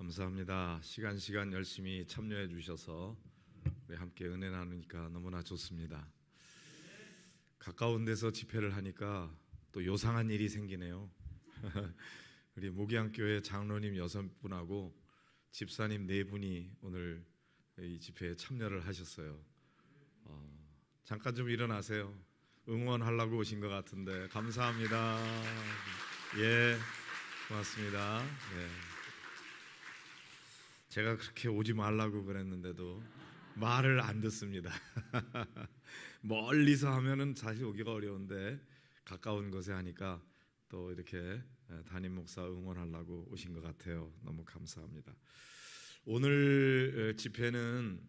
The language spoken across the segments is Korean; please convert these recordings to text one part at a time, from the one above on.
감사합니다. 시간 열심히 참여해 주셔서 우리 함께 은혜 나누니까 너무나 좋습니다. 가까운 데서 집회를 하니까 또 요상한 일이 생기네요. 우리 목양교회 장로님 6분하고 집사님 4분이 오늘 이 집회에 참여를 하셨어요. 잠깐 좀 일어나세요. 응원하려고 오신 것 같은데 감사합니다. 예, 고맙습니다. 예. 제가 그렇게 오지 말라고 그랬는데도 말을 안 듣습니다. 멀리서 하면은 사실 오기가 어려운데 가까운 곳에 하니까 또 이렇게 담임 목사 응원하려고 오신 것 같아요. 너무 감사합니다. 오늘 집회는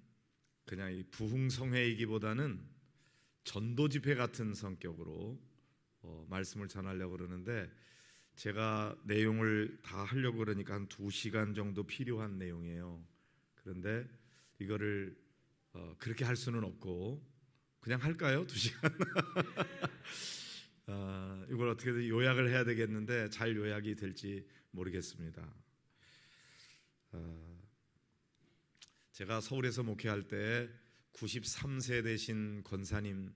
그냥 이 부흥성회이기보다는 전도 집회 같은 성격으로 말씀을 전하려고 그러는데 제가 내용을 다 하려고 그러니까 한 2시간 정도 필요한 내용이에요. 그런데 이거를 그렇게 할 수는 없고 그냥 할까요? 2시간? 이걸 어떻게든 요약을 해야 되겠는데 잘 요약이 될지 모르겠습니다. 제가 서울에서 목회할 때 93세 되신 권사님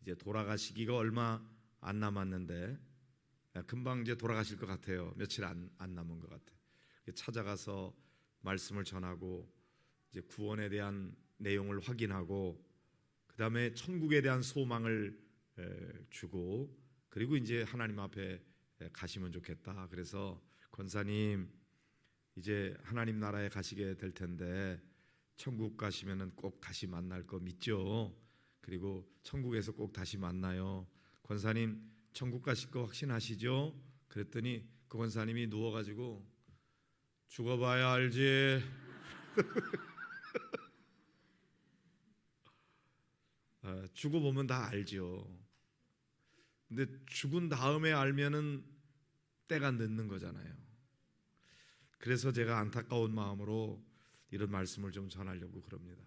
이제 돌아가시기가 얼마 안 남았는데 금방 이제 돌아가실 것 같아요. 며칠 안 남은 것 같아요. 찾아가서 말씀을 전하고 이제 구원에 대한 내용을 확인하고 그 다음에 천국에 대한 소망을 주고 그리고 이제 하나님 앞에 가시면 좋겠다. 그래서 권사님 이제 하나님 나라에 가시게 될 텐데 천국 가시면은 꼭 다시 만날 거 믿죠? 그리고 천국에서 꼭 다시 만나요. 권사님 천국 가실 거 확신하시죠? 그랬더니 그 권사님이 누워가지고 죽어봐야 알지. 죽어보면 다 알죠. 근데 죽은 다음에 알면은 때가 늦는 거잖아요. 그래서 제가 안타까운 마음으로 이런 말씀을 좀 전하려고 그럽니다.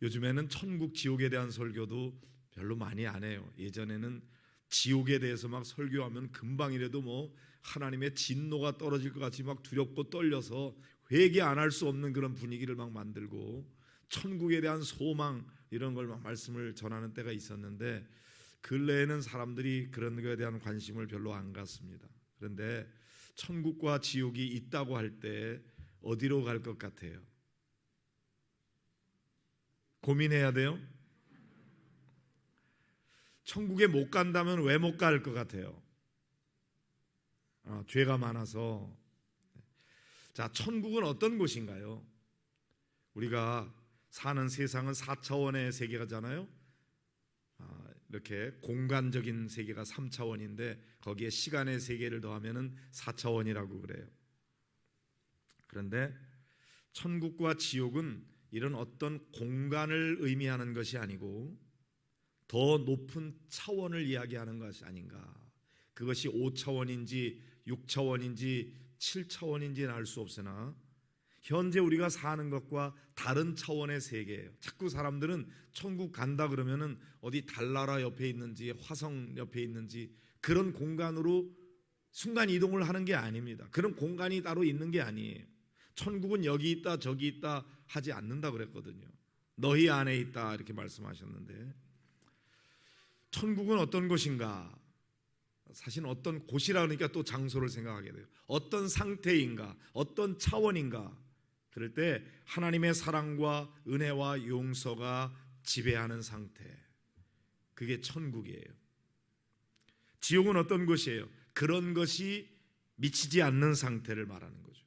요즘에는 천국 지옥에 대한 설교도 별로 많이 안 해요. 예전에는 지옥에 대해서 막 설교하면 금방이라도 뭐 하나님의 진노가 떨어질 것 같이 막 두렵고 떨려서 회개 안 할 수 없는 그런 분위기를 막 만들고 천국에 대한 소망 이런 걸 막 말씀을 전하는 때가 있었는데 근래에는 사람들이 그런 거에 대한 관심을 별로 안 갖습니다. 그런데 천국과 지옥이 있다고 할 때 어디로 갈 것 같아요? 고민해야 돼요? 천국에 못 간다면 왜 못 갈 것 같아요? 죄가 많아서. 자, 천국은 어떤 곳인가요? 우리가 사는 세상은 4차원의 세계가잖아요. 이렇게 공간적인 세계가 3차원인데 거기에 시간의 세계를 더하면은 4차원이라고 그래요. 그런데 천국과 지옥은 이런 어떤 공간을 의미하는 것이 아니고 더 높은 차원을 이야기하는 것이 아닌가. 그것이 5차원인지 6차원인지 7차원인지는 알 수 없으나 현재 우리가 사는 것과 다른 차원의 세계예요. 자꾸 사람들은 천국 간다 그러면은 어디 달나라 옆에 있는지 화성 옆에 있는지 그런 공간으로 순간 이동을 하는 게 아닙니다. 그런 공간이 따로 있는 게 아니에요. 천국은 여기 있다 저기 있다 하지 않는다 그랬거든요. 너희 안에 있다 이렇게 말씀하셨는데 천국은 어떤 곳인가? 사실 어떤 곳이라 그러니까 또 장소를 생각하게 돼요. 어떤 상태인가? 어떤 차원인가? 그럴 때 하나님의 사랑과 은혜와 용서가 지배하는 상태. 그게 천국이에요. 지옥은 어떤 곳이에요? 그런 것이 미치지 않는 상태를 말하는 거죠.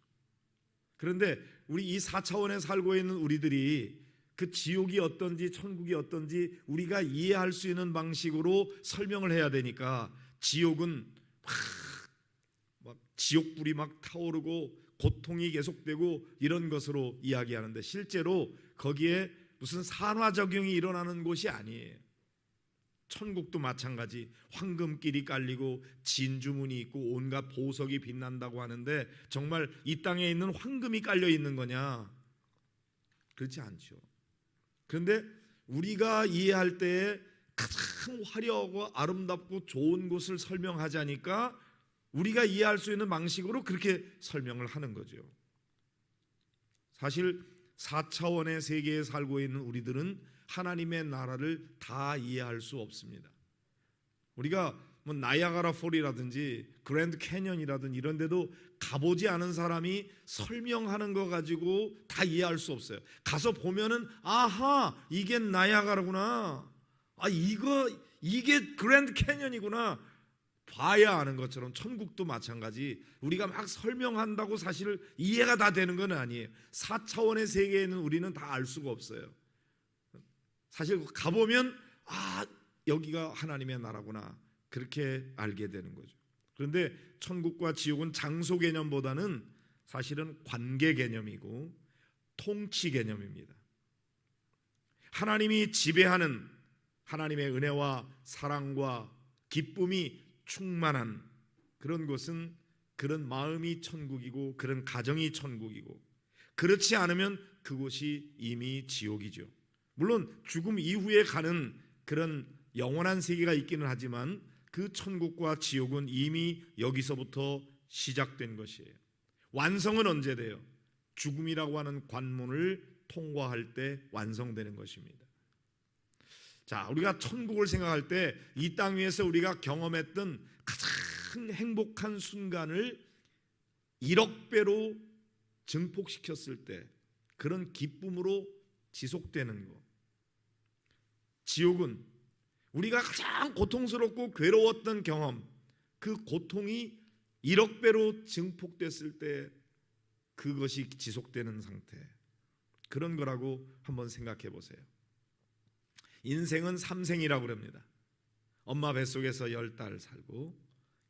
그런데 우리 이 4차원에 살고 있는 우리들이 그 지옥이 어떤지 천국이 어떤지 우리가 이해할 수 있는 방식으로 설명을 해야 되니까 지옥은 막 지옥불이 막 타오르고 고통이 계속되고 이런 것으로 이야기하는데 실제로 거기에 무슨 산화작용이 일어나는 곳이 아니에요. 천국도 마찬가지 황금길이 깔리고 진주문이 있고 온갖 보석이 빛난다고 하는데 정말 이 땅에 있는 황금이 깔려 있는 거냐? 그렇지 않죠. 그런데 우리가 이해할 때에 가장 화려하고 아름답고 좋은 곳을 설명하자니까 우리가 이해할 수 있는 방식으로 그렇게 설명을 하는 거죠. 사실 4차원의 세계에 살고 있는 우리들은 하나님의 나라를 다 이해할 수 없습니다. 우리가 뭐 나이아가라 폴이라든지 그랜드 캐년이라든지 이런 데도 가보지 않은 사람이 설명하는 거 가지고 다 이해할 수 없어요. 가서 보면은 아하, 이게 나이아가라구나, 이게 그랜드 캐년이구나 봐야 아는 것처럼 천국도 마찬가지. 우리가 막 설명한다고 사실 이해가 다 되는 건 아니에요. 4차원의 세계에 있는 우리는 다 알 수가 없어요. 사실 가보면 여기가 하나님의 나라구나, 그렇게 알게 되는 거죠. 그런데 천국과 지옥은 장소 개념보다는 사실은 관계 개념이고 통치 개념입니다. 하나님이 지배하는, 하나님의 은혜와 사랑과 기쁨이 충만한 그런 곳은, 그런 마음이 천국이고 그런 가정이 천국이고, 그렇지 않으면 그곳이 이미 지옥이죠. 물론 죽음 이후에 가는 그런 영원한 세계가 있기는 하지만 그 천국과 지옥은 이미 여기서부터 시작된 것이에요. 완성은 언제 돼요? 죽음이라고 하는 관문을 통과할 때 완성되는 것입니다. 자, 우리가 천국을 생각할 때 이 땅 위에서 우리가 경험했던 가장 행복한 순간을 1억 배로 증폭시켰을 때 그런 기쁨으로 지속되는 것. 지옥은 우리가 가장 고통스럽고 괴로웠던 경험, 그 고통이 1억 배로 증폭됐을 때 그것이 지속되는 상태, 그런 거라고 한번 생각해 보세요. 인생은 3생이라고 합니다. 엄마 뱃속에서 10달 살고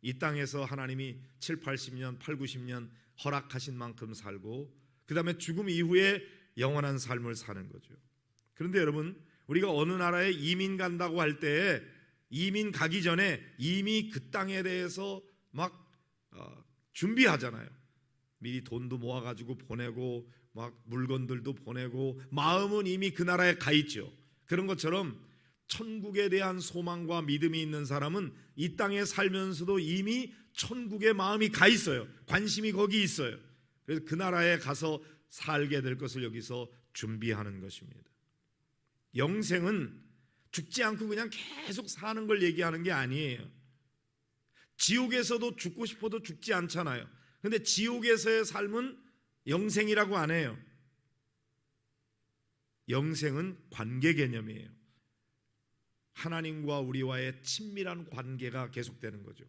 이 땅에서 하나님이 7, 80년, 8, 90년 허락하신 만큼 살고 그 다음에 죽음 이후에 영원한 삶을 사는 거죠. 그런데 여러분, 우리가 어느 나라에 이민 간다고 할 때 이민 가기 전에 이미 그 땅에 대해서 막 준비하잖아요. 미리 돈도 모아가지고 보내고 막 물건들도 보내고 마음은 이미 그 나라에 가 있죠. 그런 것처럼 천국에 대한 소망과 믿음이 있는 사람은 이 땅에 살면서도 이미 천국에 마음이 가 있어요. 관심이 거기 있어요. 그래서 그 나라에 가서 살게 될 것을 여기서 준비하는 것입니다. 영생은 죽지 않고 그냥 계속 사는 걸 얘기하는 게 아니에요. 지옥에서도 죽고 싶어도 죽지 않잖아요. 그런데 지옥에서의 삶은 영생이라고 안 해요. 영생은 관계 개념이에요. 하나님과 우리와의 친밀한 관계가 계속되는 거죠.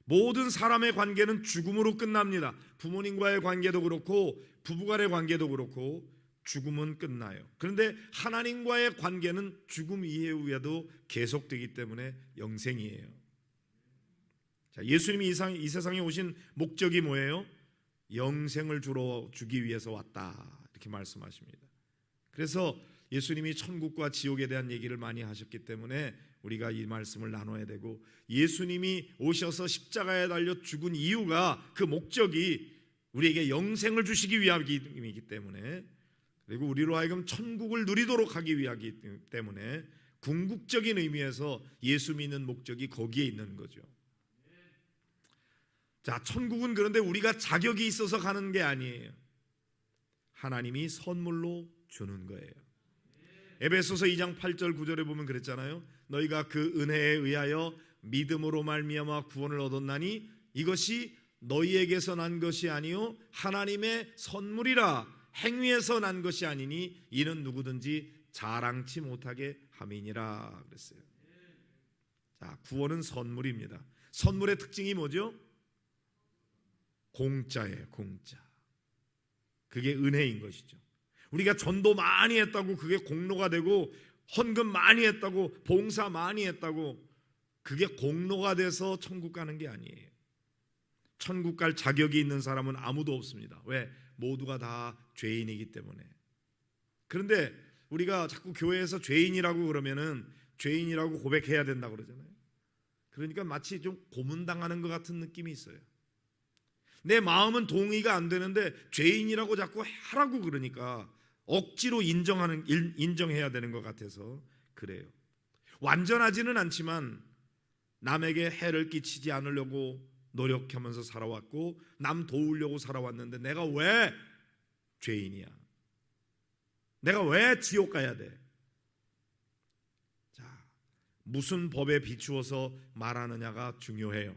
모든 사람의 관계는 죽음으로 끝납니다. 부모님과의 관계도 그렇고 부부간의 관계도 그렇고 죽음은 끝나요. 그런데 하나님과의 관계는 죽음 이후에도 계속되기 때문에 영생이에요. 자, 예수님이 이 세상에 오신 목적이 뭐예요? 영생을 주기 위해서 왔다, 이렇게 말씀하십니다. 그래서 예수님이 천국과 지옥에 대한 얘기를 많이 하셨기 때문에 우리가 이 말씀을 나눠야 되고, 예수님이 오셔서 십자가에 달려 죽은 이유가, 그 목적이 우리에게 영생을 주시기 위함이기 때문에, 그리고 우리로 하여금 천국을 누리도록 하기 위하기 때문에 궁극적인 의미에서 예수 믿는 목적이 거기에 있는 거죠. 자, 천국은 그런데 우리가 자격이 있어서 가는 게 아니에요. 하나님이 선물로 주는 거예요. 에베소서 2장 8절 9절에 보면 그랬잖아요. 너희가 그 은혜에 의하여 믿음으로 말미암아 구원을 얻었나니 이것이 너희에게서 난 것이 아니요 하나님의 선물이라. 행위에서 난 것이 아니니 이는 누구든지 자랑치 못하게 함이니라 그랬어요. 자, 구원은 선물입니다. 선물의 특징이 뭐죠? 공짜예요. 공짜. 그게 은혜인 것이죠. 우리가 전도 많이 했다고 그게 공로가 되고, 헌금 많이 했다고, 봉사 많이 했다고 그게 공로가 돼서 천국 가는 게 아니에요. 천국 갈 자격이 있는 사람은 아무도 없습니다. 왜? 모두가 다 죄인이기 때문에. 그런데 우리가 자꾸 교회에서 죄인이라고 그러면은 죄인이라고 고백해야 된다고 그러잖아요. 그러니까 마치 좀 고문당하는 것 같은 느낌이 있어요. 내 마음은 동의가 안 되는데 죄인이라고 자꾸 하라고 그러니까 억지로 인정해야 되는 것 같아서 그래요. 완전하지는 않지만 남에게 해를 끼치지 않으려고 노력하면서 살아왔고 남 도우려고 살아왔는데 내가 왜 죄인이야. 내가 왜 지옥 가야 돼? 자, 무슨 법에 비추어서 말하느냐가 중요해요.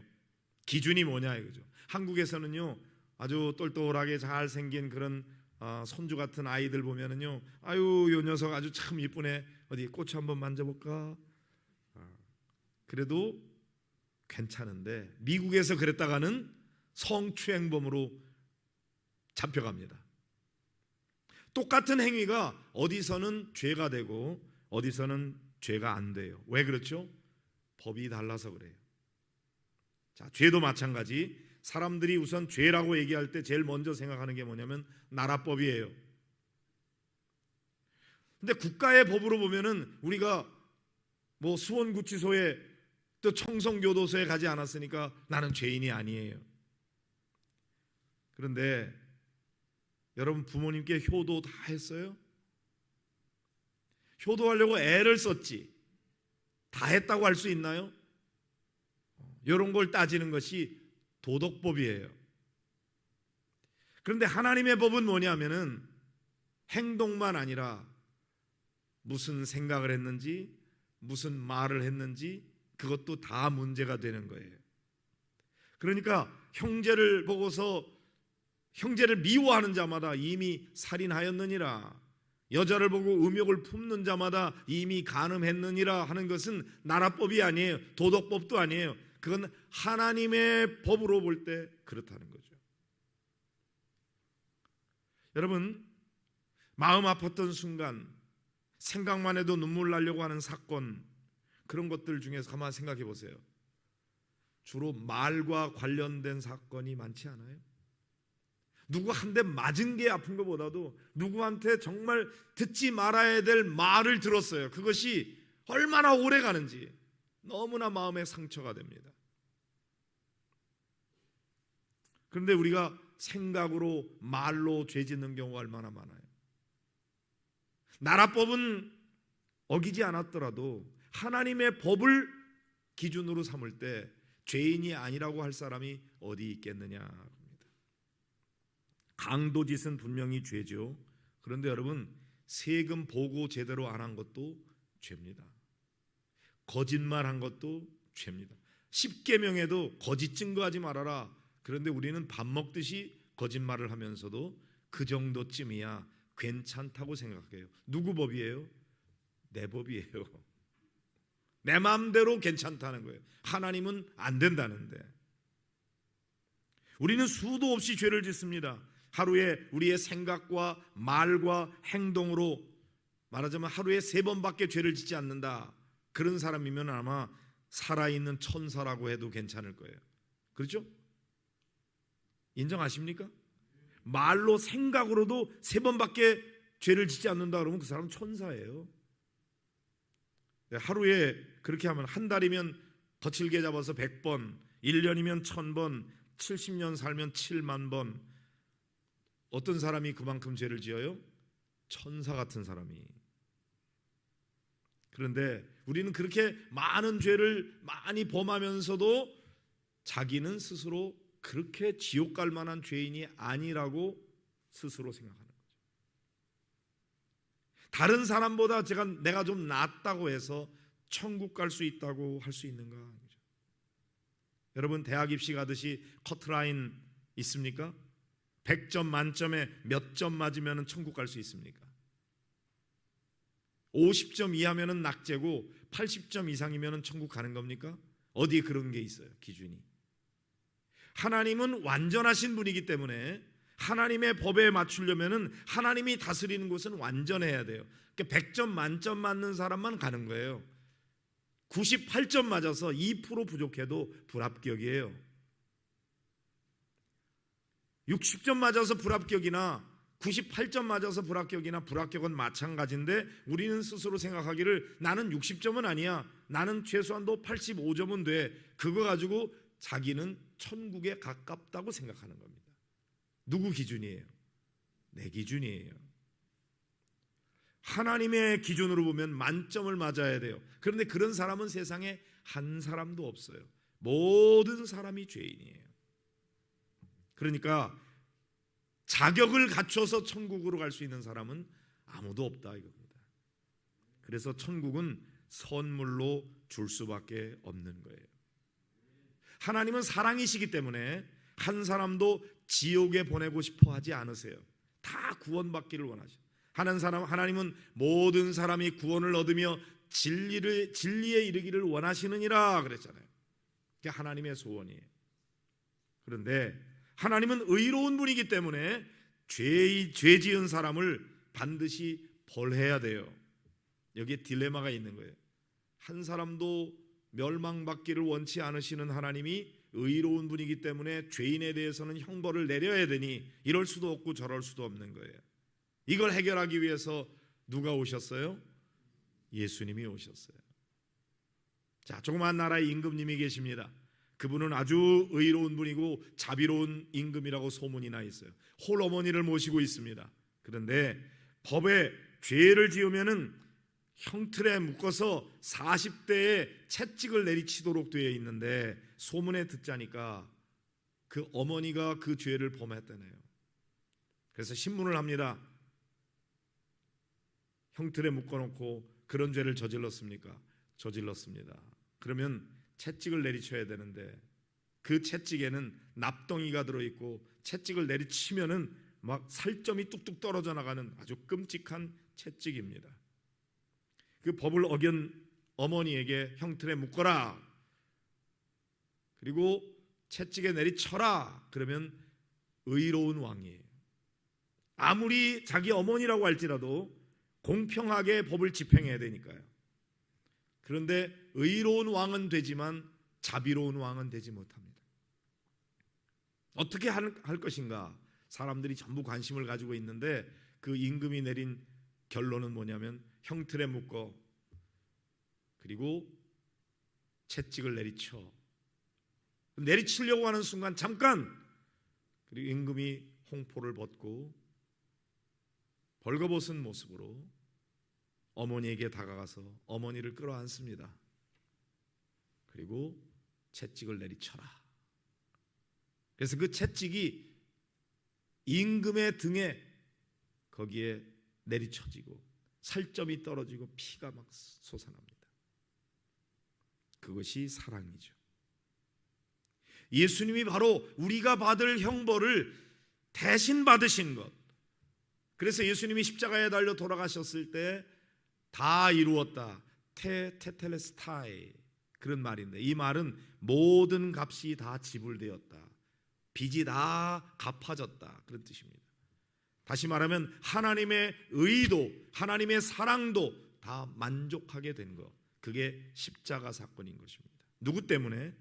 기준이 뭐냐 이거죠. 한국에서는요, 아주 똘똘하게 잘 생긴 그런 손주 같은 아이들 보면은요, 아유 요 녀석 아주 참 이쁘네. 어디 꽃 한번 만져볼까? 그래도 괜찮은데 미국에서 그랬다가는 성추행범으로 잡혀갑니다. 똑같은 행위가 어디서는 죄가 되고 어디서는 죄가 안 돼요. 왜 그렇죠? 법이 달라서 그래요. 자, 죄도 마찬가지. 사람들이 우선 죄라고 얘기할 때 제일 먼저 생각하는 게 뭐냐면 나라법이에요. 근데 국가의 법으로 보면은 우리가 뭐 수원구치소에 또 청송교도소에 가지 않았으니까 나는 죄인이 아니에요. 그런데 여러분 부모님께 효도 다 했어요? 효도하려고 애를 썼지 다 했다고 할 수 있나요? 이런 걸 따지는 것이 도덕법이에요. 그런데 하나님의 법은 뭐냐면은 행동만 아니라 무슨 생각을 했는지 무슨 말을 했는지 그것도 다 문제가 되는 거예요. 그러니까 형제를 보고서 형제를 미워하는 자마다 이미 살인하였느니라, 여자를 보고 음욕을 품는 자마다 이미 간음했느니라 하는 것은 나라법이 아니에요. 도덕법도 아니에요. 그건 하나님의 법으로 볼 때 그렇다는 거죠. 여러분, 마음 아팠던 순간 생각만 해도 눈물 나려고 하는 사건, 그런 것들 중에서 가만 생각해 보세요. 주로 말과 관련된 사건이 많지 않아요? 누구 한 대 맞은 게 아픈 것보다도 누구한테 정말 듣지 말아야 될 말을 들었어요. 그것이 얼마나 오래 가는지 너무나 마음에 상처가 됩니다. 그런데 우리가 생각으로 말로 죄 짓는 경우가 얼마나 많아요. 나라법은 어기지 않았더라도 하나님의 법을 기준으로 삼을 때 죄인이 아니라고 할 사람이 어디 있겠느냐 합니다. 강도짓은 분명히 죄죠. 그런데 여러분, 세금 보고 제대로 안 한 것도 죄입니다. 거짓말한 것도 죄입니다. 10계명에도 거짓 증거하지 말아라. 그런데 우리는 밥 먹듯이 거짓말을 하면서도 그 정도쯤이야 괜찮다고 생각해요. 누구 법이에요? 내 법이에요. 내 마음대로 괜찮다는 거예요. 하나님은 안 된다는데. 우리는 수도 없이 죄를 짓습니다. 하루에 우리의 생각과 말과 행동으로 말하자면 하루에 3번밖에 죄를 짓지 않는다. 그런 사람이면 아마 살아있는 천사라고 해도 괜찮을 거예요. 그렇죠? 인정하십니까? 말로 생각으로도 3번밖에 죄를 짓지 않는다 그러면 그 사람 천사예요. 하루에 그렇게 하면 한 달이면 거칠게 잡아서 100번, 1년이면 1000번, 70년 살면 7만 번. 어떤 사람이 그만큼 죄를 지어요? 천사 같은 사람이. 그런데 우리는 그렇게 많은 죄를 많이 범하면서도 자기는 스스로 그렇게 지옥 갈 만한 죄인이 아니라고 스스로 생각하는 거죠. 다른 사람보다 내가 좀 낫다고 해서 천국 갈 수 있다고 할 수 있는가? 여러분, 대학 입시 가듯이 커트라인 있습니까? 100점 만점에 몇 점 맞으면 천국 갈 수 있습니까? 50점 이하면 낙제고 80점 이상이면 천국 가는 겁니까? 어디에 그런 게 있어요, 기준이. 하나님은 완전하신 분이기 때문에 하나님의 법에 맞추려면 하나님이 다스리는 곳은 완전해야 돼요. 그러니까 100점 만점 맞는 사람만 가는 거예요. 98점 맞아서 2% 부족해도 불합격이에요. 60점 맞아서 불합격이나 98점 맞아서 불합격이나 불합격은 마찬가지인데 우리는 스스로 생각하기를 나는 60점은 아니야. 나는 최소한도 85점은 돼. 그거 가지고 자기는 천국에 가깝다고 생각하는 겁니다. 누구 기준이에요? 내 기준이에요. 하나님의 기준으로 보면 만점을 맞아야 돼요. 그런데 그런 사람은 세상에 한 사람도 없어요. 모든 사람이 죄인이에요. 그러니까 자격을 갖춰서 천국으로 갈 수 있는 사람은 아무도 없다 이겁니다. 그래서 천국은 선물로 줄 수밖에 없는 거예요. 하나님은 사랑이시기 때문에 한 사람도 지옥에 보내고 싶어 하지 않으세요. 다 구원받기를 원하셔. 하나님은 모든 사람이 구원을 얻으며 진리에 이르기를 원하시느니라 그랬잖아요. 그게 하나님의 소원이에요. 그런데 하나님은 의로운 분이기 때문에 죄 지은 사람을 반드시 벌해야 돼요. 여기에 딜레마가 있는 거예요. 한 사람도 멸망받기를 원치 않으시는 하나님이 의로운 분이기 때문에 죄인에 대해서는 형벌을 내려야 되니 이럴 수도 없고 저럴 수도 없는 거예요. 이걸 해결하기 위해서 누가 오셨어요? 예수님이 오셨어요. 자, 조그마한 나라에 임금님이 계십니다. 그분은 아주 의로운 분이고 자비로운 임금이라고 소문이 나 있어요. 홀어머니를 모시고 있습니다. 그런데 법에 죄를 지으면은 형틀에 묶어서 40대에 채찍을 내리치도록 되어 있는데 소문에 듣자니까 그 어머니가 그 죄를 범했다네요. 그래서 신문을 합니다. 형틀에 묶어놓고 그런 죄를 저질렀습니까? 저질렀습니다. 그러면 채찍을 내리쳐야 되는데 그 채찍에는 납덩이가 들어있고 채찍을 내리치면은 막 살점이 뚝뚝 떨어져 나가는 아주 끔찍한 채찍입니다. 그 법을 어긴 어머니에게 형틀에 묶어라, 그리고 채찍에 내리쳐라, 그러면 의로운 왕이에요. 아무리 자기 어머니라고 할지라도 공평하게 법을 집행해야 되니까요. 그런데 의로운 왕은 되지만 자비로운 왕은 되지 못합니다. 어떻게 할 것인가? 사람들이 전부 관심을 가지고 있는데 그 임금이 내린 결론은 뭐냐면 형틀에 묶어 그리고 채찍을 내리치려고 하는 순간 잠깐, 그리고 임금이 홍포를 벗고 벌거벗은 모습으로 어머니에게 다가가서 어머니를 끌어안습니다. 그리고 채찍을 내리쳐라. 그래서 그 채찍이 임금의 등에 거기에 내리쳐지고 살점이 떨어지고 피가 막 솟아납니다. 그것이 사랑이죠. 예수님이 바로 우리가 받을 형벌을 대신 받으신 것. 그래서 예수님이 십자가에 달려 돌아가셨을 때 다 이루었다, 테텔레스타이, 그런 말인데 이 말은 모든 값이 다 지불되었다, 빚이 다 갚아졌다, 그런 뜻입니다. 다시 말하면 하나님의 의도, 하나님의 사랑도 다 만족하게 된 것, 그게 십자가 사건인 것입니다. 누구 때문에?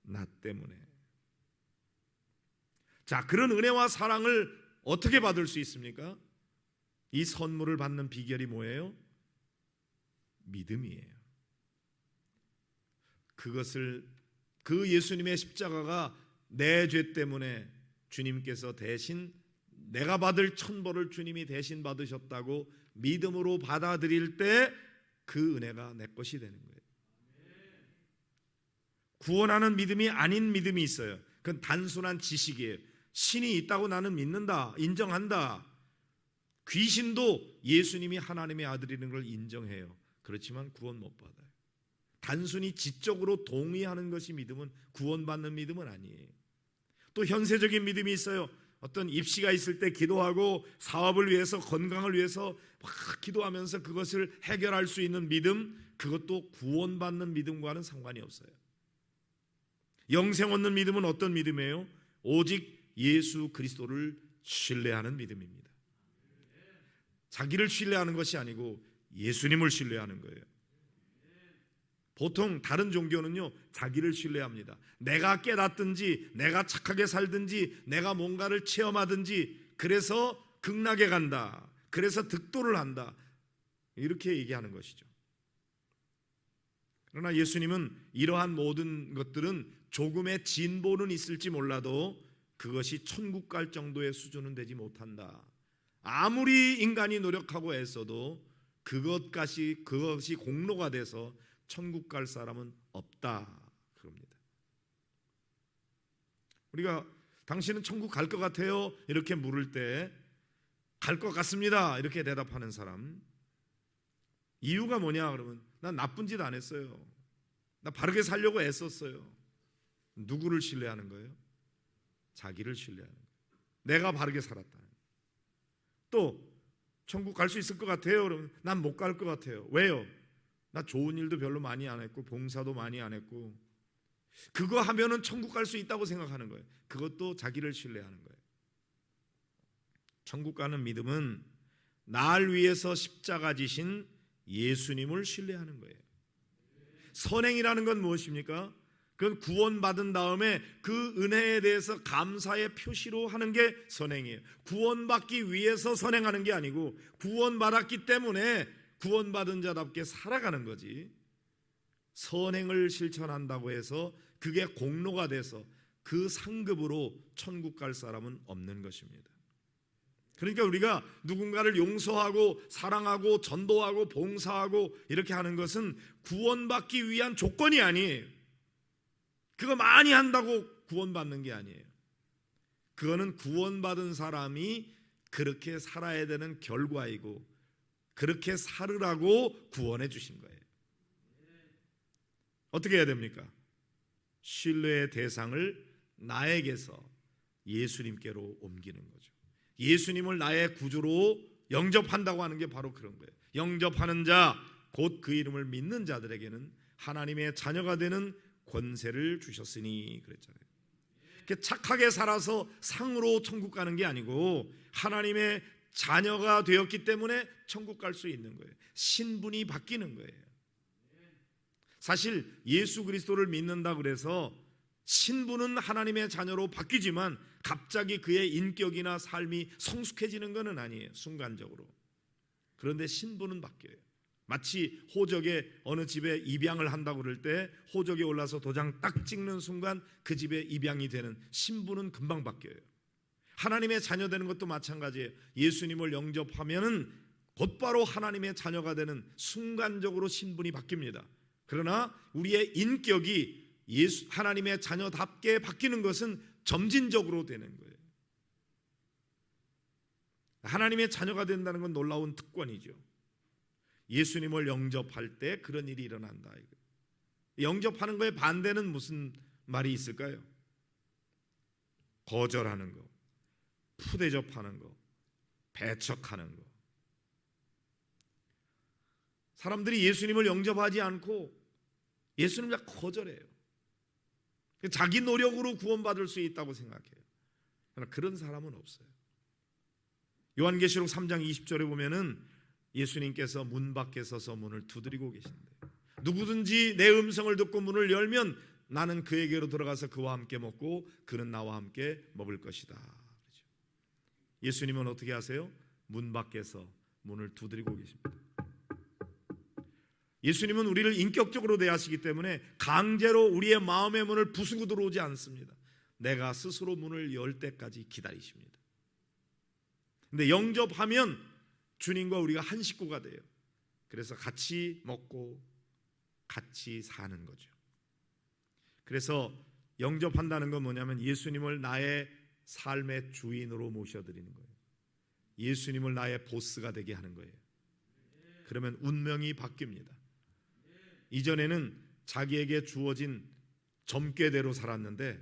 나 때문에. 자, 그런 은혜와 사랑을 어떻게 받을 수 있습니까? 이 선물을 받는 비결이 뭐예요? 믿음이에요. 그 예수님의 십자가가 내 죄 때문에 주님께서 대신 내가 받을 천벌을 주님이 대신 받으셨다고 믿음으로 받아들일 때 그 은혜가 내 것이 되는 거예요. 구원하는 믿음이 아닌 믿음이 있어요. 그건 단순한 지식이에요. 신이 있다고 나는 믿는다, 인정한다. 귀신도 예수님이 하나님의 아들이라는 걸 인정해요. 그렇지만 구원 못 받아요. 단순히 지적으로 동의하는 것이 믿음은, 구원받는 믿음은 아니에요. 또 현세적인 믿음이 있어요. 어떤 입시가 있을 때 기도하고 사업을 위해서, 건강을 위해서 막 기도하면서 그것을 해결할 수 있는 믿음, 그것도 구원받는 믿음과는 상관이 없어요. 영생 얻는 믿음은 어떤 믿음이에요? 오직 예수 그리스도를 신뢰하는 믿음입니다. 자기를 신뢰하는 것이 아니고 예수님을 신뢰하는 거예요. 보통 다른 종교는요, 자기를 신뢰합니다. 내가 깨닫든지 내가 착하게 살든지 내가 뭔가를 체험하든지 그래서 극락에 간다, 그래서 득도를 한다, 이렇게 얘기하는 것이죠. 그러나 예수님은 이러한 모든 것들은 조금의 진보는 있을지 몰라도 그것이 천국 갈 정도의 수준은 되지 못한다. 아무리 인간이 노력하고 애써도 그것이 공로가 돼서 천국 갈 사람은 없다, 그럽니다. 우리가 당신은 천국 갈 것 같아요? 이렇게 물을 때 갈 것 같습니다 이렇게 대답하는 사람, 이유가 뭐냐 그러면 난 나쁜 짓 안 했어요, 나 바르게 살려고 애썼어요. 누구를 신뢰하는 거예요? 자기를 신뢰하는 거예요. 내가 바르게 살았다. 또 천국 갈 수 있을 것 같아요 그러면 난 못 갈 것 같아요. 왜요? 나 좋은 일도 별로 많이 안 했고 봉사도 많이 안 했고, 그거 하면은 천국 갈 수 있다고 생각하는 거예요. 그것도 자기를 신뢰하는 거예요. 천국 가는 믿음은 날 위해서 십자가 지신 예수님을 신뢰하는 거예요. 선행이라는 건 무엇입니까? 그건 구원받은 다음에 그 은혜에 대해서 감사의 표시로 하는 게 선행이에요. 구원받기 위해서 선행하는 게 아니고 구원받았기 때문에 구원받은 자답게 살아가는 거지, 선행을 실천한다고 해서 그게 공로가 돼서 그 상급으로 천국 갈 사람은 없는 것입니다. 그러니까 우리가 누군가를 용서하고 사랑하고 전도하고 봉사하고 이렇게 하는 것은 구원받기 위한 조건이 아니에요. 그거 많이 한다고 구원받는 게 아니에요. 그거는 구원받은 사람이 그렇게 살아야 되는 결과이고 그렇게 살으라고 구원해 주신 거예요. 어떻게 해야 됩니까? 신뢰의 대상을 나에게서 예수님께로 옮기는 거죠. 예수님을 나의 구주로 영접한다고 하는 게 바로 그런 거예요. 영접하는 자, 곧 그 이름을 믿는 자들에게는 하나님의 자녀가 되는 권세를 주셨으니 그랬잖아요. 착하게 살아서 상으로 천국 가는 게 아니고 하나님의 자녀가 되었기 때문에 천국 갈 수 있는 거예요. 신분이 바뀌는 거예요. 사실 예수 그리스도를 믿는다 그래서 신분은 하나님의 자녀로 바뀌지만 갑자기 그의 인격이나 삶이 성숙해지는 것은 아니에요, 순간적으로. 그런데 신분은 바뀌어요. 마치 호적에 어느 집에 입양을 한다고 그럴 때 호적에 올라서 도장 딱 찍는 순간 그 집에 입양이 되는 신분은 금방 바뀌어요. 하나님의 자녀 되는 것도 마찬가지예요. 예수님을 영접하면은 곧바로 하나님의 자녀가 되는 순간적으로 신분이 바뀝니다. 그러나 우리의 인격이 하나님의 자녀답게 바뀌는 것은 점진적으로 되는 거예요. 하나님의 자녀가 된다는 건 놀라운 특권이죠. 예수님을 영접할 때 그런 일이 일어난다. 영접하는 거에 반대는 무슨 말이 있을까요? 거절하는 거, 푸대접하는 거, 배척하는 거. 사람들이 예수님을 영접하지 않고 예수님을 다 거절해요. 자기 노력으로 구원받을 수 있다고 생각해요. 그러나 그런 사람은 없어요. 요한계시록 3장 20절에 보면은 예수님께서 문 밖에 서서 문을 두드리고 계신데, 누구든지 내 음성을 듣고 문을 열면 나는 그에게로 들어가서 그와 함께 먹고 그는 나와 함께 먹을 것이다. 예수님은 어떻게 하세요? 문 밖에서 문을 두드리고 계십니다. 예수님은 우리를 인격적으로 대하시기 때문에 강제로 우리의 마음의 문을 부수고 들어오지 않습니다. 내가 스스로 문을 열 때까지 기다리십니다. 근데 영접하면 주님과 우리가 한 식구가 돼요. 그래서 같이 먹고 같이 사는 거죠. 그래서 영접한다는 건 뭐냐면 예수님을 나의 삶의 주인으로 모셔드리는 거예요. 예수님을 나의 보스가 되게 하는 거예요. 그러면 운명이 바뀝니다. 이전에는 자기에게 주어진 점괘대로 살았는데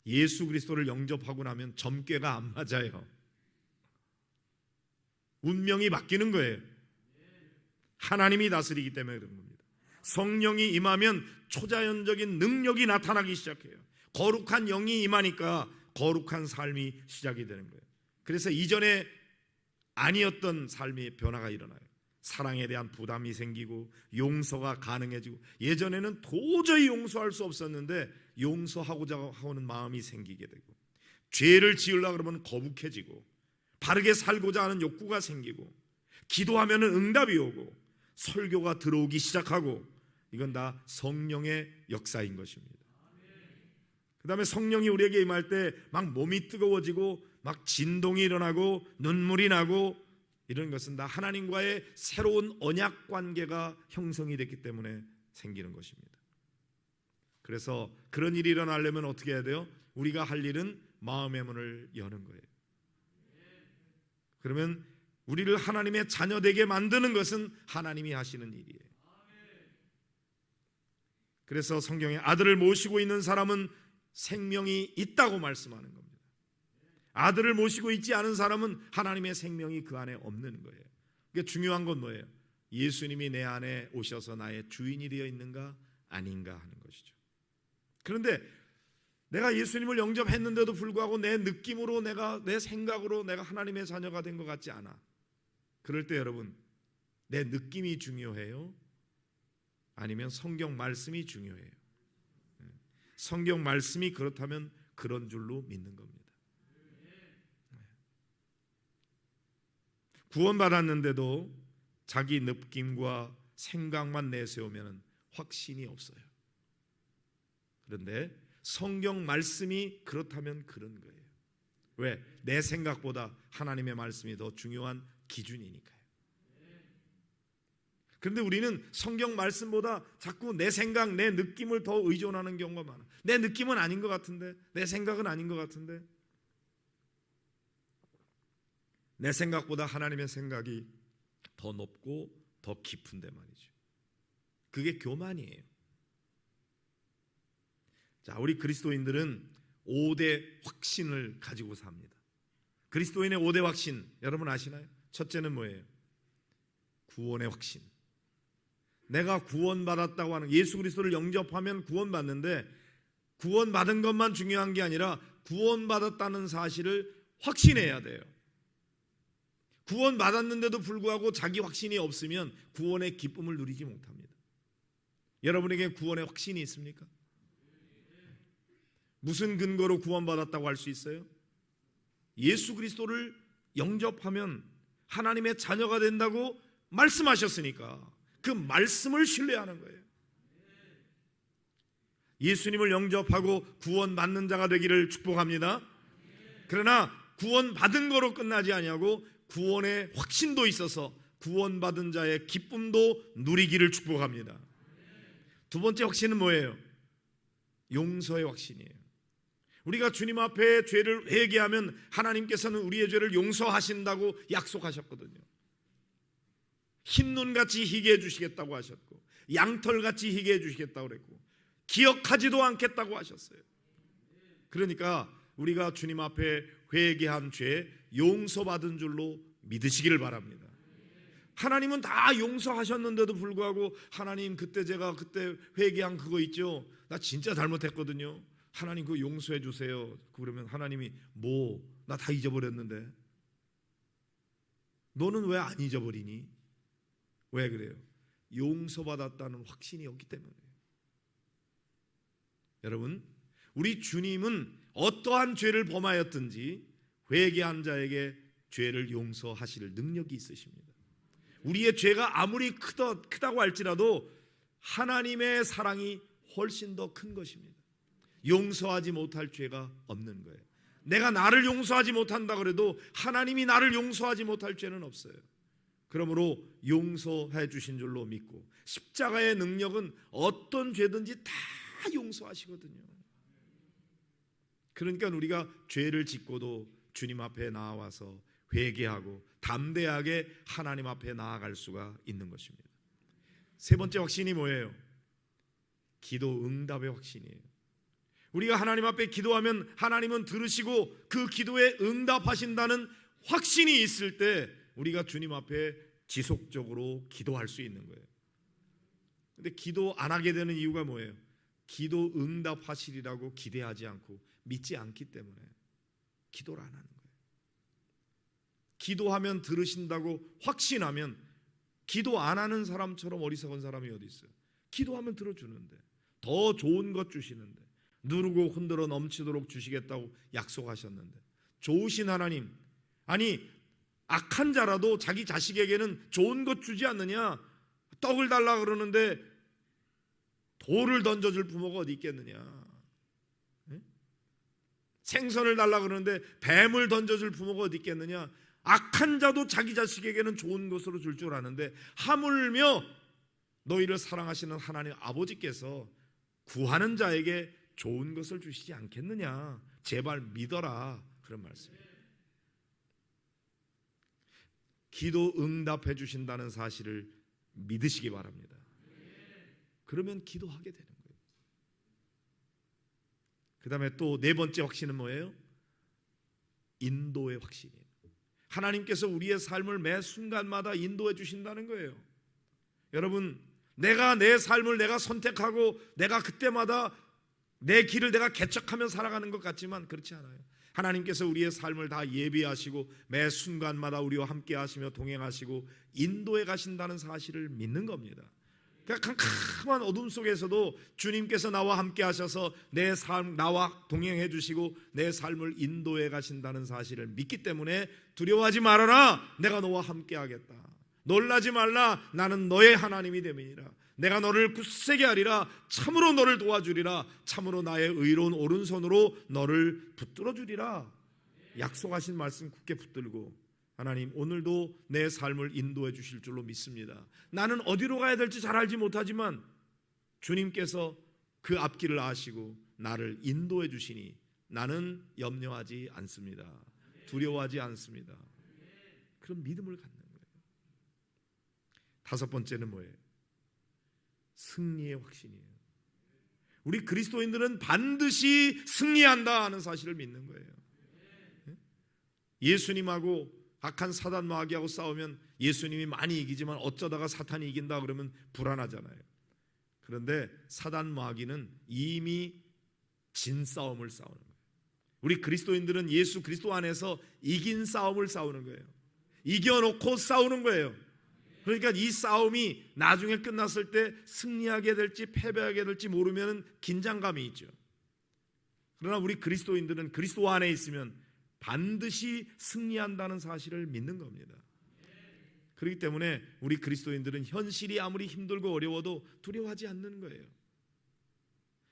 예수 그리스도를 영접하고 나면 점괘가 안 맞아요. 운명이 바뀌는 거예요. 하나님이 다스리기 때문에 그런 겁니다. 성령이 임하면 초자연적인 능력이 나타나기 시작해요. 거룩한 영이 임하니까 거룩한 삶이 시작이 되는 거예요. 그래서 이전에 아니었던 삶의 변화가 일어나요. 사랑에 대한 부담이 생기고 용서가 가능해지고, 예전에는 도저히 용서할 수 없었는데 용서하고자 하는 마음이 생기게 되고, 죄를 지으려고 그러면 거북해지고, 바르게 살고자 하는 욕구가 생기고, 기도하면 응답이 오고, 설교가 들어오기 시작하고, 이건 다 성령의 역사인 것입니다. 그 다음에 성령이 우리에게 임할 때 막 몸이 뜨거워지고 막 진동이 일어나고 눈물이 나고, 이런 것은 다 하나님과의 새로운 언약 관계가 형성이 됐기 때문에 생기는 것입니다. 그래서 그런 일이 일어나려면 어떻게 해야 돼요? 우리가 할 일은 마음의 문을 여는 거예요. 그러면 우리를 하나님의 자녀 되게 만드는 것은 하나님이 하시는 일이에요. 그래서 성경에 아들을 모시고 있는 사람은 생명이 있다고 말씀하는 겁니다. 아들을 모시고 있지 않은 사람은 하나님의 생명이 그 안에 없는 거예요. 그러니까 중요한 건 뭐예요? 예수님이 내 안에 오셔서 나의 주인이 되어 있는가 아닌가 하는 것이죠. 그런데 내가 예수님을 영접했는데도 불구하고 내 느낌으로 내 생각으로 내가 하나님의 자녀가 된 것 같지 않아. 그럴 때 여러분, 내 느낌이 중요해요? 아니면 성경 말씀이 중요해요? 성경 말씀이 그렇다면 그런 줄로 믿는 겁니다. 구원받았는데도 자기 느낌과 생각만 내세우면 확신이 없어요. 그런데 성경 말씀이 그렇다면 그런 거예요. 왜? 내 생각보다 하나님의 말씀이 더 중요한 기준이니까요. 그런데 우리는 성경 말씀보다 자꾸 내 생각, 내 느낌을 더 의존하는 경우가 많아. 내 느낌은 아닌 것 같은데, 내 생각은 아닌 것 같은데. 내 생각보다 하나님의 생각이 더 높고 더 깊은데 말이죠. 그게 교만이에요. 자, 우리 그리스도인들은 5대 확신을 가지고 삽니다. 그리스도인의 5대 확신 여러분 아시나요? 첫째는 뭐예요? 구원의 확신. 내가 구원받았다고 하는, 예수 그리스도를 영접하면 구원받는데 구원받은 것만 중요한 게 아니라 구원받았다는 사실을 확신해야 돼요. 구원받았는데도 불구하고 자기 확신이 없으면 구원의 기쁨을 누리지 못합니다. 여러분에게 구원의 확신이 있습니까? 무슨 근거로 구원받았다고 할 수 있어요? 예수 그리스도를 영접하면 하나님의 자녀가 된다고 말씀하셨으니까 그 말씀을 신뢰하는 거예요. 예수님을 영접하고 구원받는 자가 되기를 축복합니다. 그러나 구원받은 거로 끝나지 아니하고 구원의 확신도 있어서 구원받은 자의 기쁨도 누리기를 축복합니다. 두 번째 확신은 뭐예요? 용서의 확신이에요. 우리가 주님 앞에 죄를 회개하면 하나님께서는 우리의 죄를 용서하신다고 약속하셨거든요. 흰눈같이 희게 해주시겠다고 하셨고 양털같이 희게 해주시겠다고 그랬고 기억하지도 않겠다고 하셨어요. 그러니까 우리가 주님 앞에 회개한 죄 용서받은 줄로 믿으시기를 바랍니다. 하나님은 다 용서하셨는데도 불구하고 하나님 그때 제가 그때 회개한 그거 있죠? 나 진짜 잘못했거든요. 하나님 그거 용서해 주세요. 그러면 하나님이 나 다 잊어버렸는데 너는 왜 안 잊어버리니? 왜 그래요? 용서받았다는 확신이 없기 때문이에요. 여러분, 우리 주님은 어떠한 죄를 범하였든지 회개한 자에게 죄를 용서하실 능력이 있으십니다. 우리의 죄가 아무리 크다고 할지라도 하나님의 사랑이 훨씬 더 큰 것입니다. 용서하지 못할 죄가 없는 거예요. 내가 나를 용서하지 못한다 그래도 하나님이 나를 용서하지 못할 죄는 없어요. 그러므로 용서해 주신 줄로 믿고 십자가의 능력은 어떤 죄든지 다 용서하시거든요. 그러니까 우리가 죄를 짓고도 주님 앞에 나와서 회개하고 담대하게 하나님 앞에 나아갈 수가 있는 것입니다. 세 번째 확신이 뭐예요? 기도 응답의 확신이에요. 우리가 하나님 앞에 기도하면 하나님은 들으시고 그 기도에 응답하신다는 확신이 있을 때 우리가 주님 앞에 지속적으로 기도할 수 있는 거예요. 근데 기도 안 하게 되는 이유가 뭐예요? 기도 응답하시리라고 기대하지 않고 믿지 않기 때문에 기도를 안 하는 거예요. 기도하면 들으신다고 확신하면 기도 안 하는 사람처럼 어리석은 사람이 어디 있어요? 기도하면 들어주는데 더 좋은 것 주시는데 누르고 흔들어 넘치도록 주시겠다고 약속하셨는데 좋으신 하나님, 아니 악한 자라도 자기 자식에게는 좋은 것 주지 않느냐? 떡을 달라 그러는데 돌을 던져줄 부모가 어디 있겠느냐? 생선을 달라 그러는데 뱀을 던져줄 부모가 어디 있겠느냐? 악한 자도 자기 자식에게는 좋은 것으로 줄 줄 아는데 하물며 너희를 사랑하시는 하나님 아버지께서 구하는 자에게 좋은 것을 주시지 않겠느냐. 제발 믿어라. 그런 말씀이에요. 기도 응답해 주신다는 사실을 믿으시기 바랍니다. 그러면 기도하게 되는 거예요. 그 다음에 또 네 번째 확신은 뭐예요? 인도의 확신이에요. 하나님께서 우리의 삶을 매 순간마다 인도해 주신다는 거예요. 여러분, 내가 내 삶을 내가 선택하고 내가 그때마다 내 길을 내가 개척하며 살아가는 것 같지만 그렇지 않아요. 하나님께서 우리의 삶을 다 예비하시고 매 순간마다 우리와 함께 하시며 동행하시고 인도해 가신다는 사실을 믿는 겁니다. 그러니까 캄캄한 어둠 속에서도 주님께서 나와 함께 하셔서 내 삶, 나와 동행해 주시고 내 삶을 인도해 가신다는 사실을 믿기 때문에 두려워하지 말아라. 내가 너와 함께 하겠다. 놀라지 말라. 나는 너의 하나님이 됨이니라. 내가 너를 굳세게 하리라. 참으로 너를 도와주리라. 참으로 나의 의로운 오른손으로 너를 붙들어 주리라. 약속하신 말씀 굳게 붙들고 하나님, 오늘도 내 삶을 인도해 주실 줄로 믿습니다. 나는 어디로 가야 될지 잘 알지 못하지만 주님께서 그 앞길을 아시고 나를 인도해 주시니 나는 염려하지 않습니다. 두려워하지 않습니다. 그런 믿음을 갖는 거예요. 다섯 번째는 뭐예요? 승리의 확신이에요. 우리 그리스도인들은 반드시 승리한다 하는 사실을 믿는 거예요. 예수님하고 악한 사단 마귀하고 싸우면 예수님이 많이 이기지만 어쩌다가 사탄이 이긴다 그러면 불안하잖아요. 그런데 사단 마귀는 이미 진 싸움을 싸우는 거예요. 우리 그리스도인들은 예수 그리스도 안에서 이긴 싸움을 싸우는 거예요. 이겨놓고 싸우는 거예요. 그러니까 이 싸움이 나중에 끝났을 때 승리하게 될지 패배하게 될지 모르면 긴장감이 있죠. 그러나 우리 그리스도인들은 그리스도 안에 있으면 반드시 승리한다는 사실을 믿는 겁니다. 그렇기 때문에 우리 그리스도인들은 현실이 아무리 힘들고 어려워도 두려워하지 않는 거예요.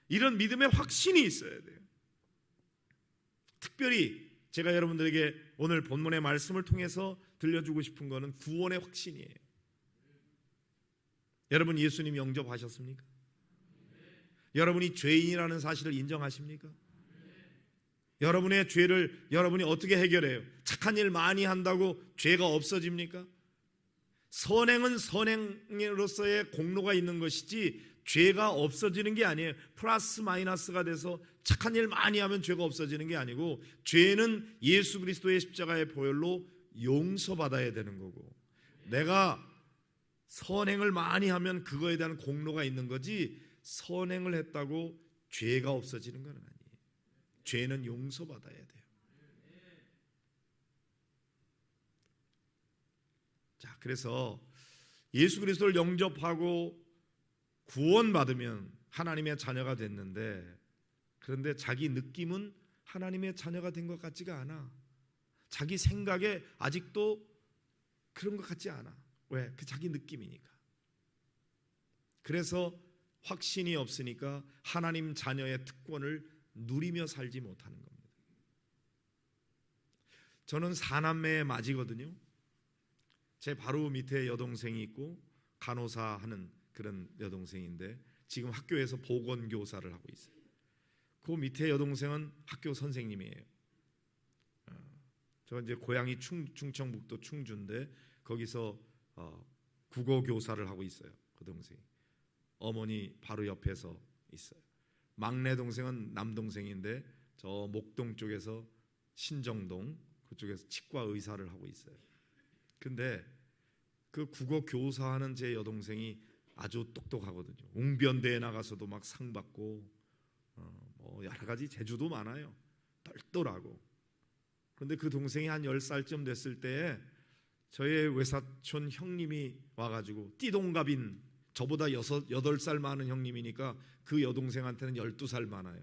이런 믿음의 확신이 있어야 돼요. 특별히 제가 여러분들에게 오늘 본문의 말씀을 통해서 들려주고 싶은 것은 구원의 확신이에요. 여러분, 예수님 영접하셨습니까? 여러분이 죄인이라는 사실을 인정하십니까? 여러분의 죄를 여러분이 어떻게 해결해요? 착한 일 많이 한다고 죄가 없어집니까? 선행은 선행으로서의 공로가 있는 것이지 죄가 없어지는 게 아니에요. 플러스 마이너스가 돼서 착한 일 많이 하면 죄가 없어지는 게 아니고 죄는 예수 그리스도의 십자가의 보혈로 용서받아야 되는 거고 내가 선행을 많이 하면 그거에 대한 공로가 있는 거지 선행을 했다고 죄가 없어지는 건 아니에요. 죄는 용서받아야 돼요. 자, 그래서 예수 그리스도를 영접하고 구원받으면 하나님의 자녀가 됐는데 그런데 자기 느낌은 하나님의 자녀가 된 것 같지가 않아. 자기 생각에 아직도 그런 것 같지 않아. 왜? 그 자기 느낌이니까. 그래서 확신이 없으니까 하나님 자녀의 특권을 누리며 살지 못하는 겁니다. 저는 4남매의 맏이거든요. 제 바로 밑에 여동생이 있고 간호사 하는 그런 여동생인데 지금 학교에서 보건교사를 하고 있어요. 그 밑에 여동생은 학교 선생님이에요. 저 이제 고향이 충청북도 충주인데 거기서 국어교사를 하고 있어요. 그 동생이. 어머니 바로 옆에서 있어요. 막내 동생은 남동생인데 저 목동 쪽에서 신정동 그쪽에서 치과 의사를 하고 있어요. 근데 그 국어 교사하는 제 여동생이 아주 똑똑하거든요. 웅변대에 나가서도 막 상 받고 뭐 여러 가지 재주도 많아요. 똘똘하고. 그런데 그 동생이 한 10살쯤 됐을 때에 저의 외사촌 형님이 와가지고 띠동갑인 저보다 8살 많은 형님이니까 그 여동생한테는 12살 많아요.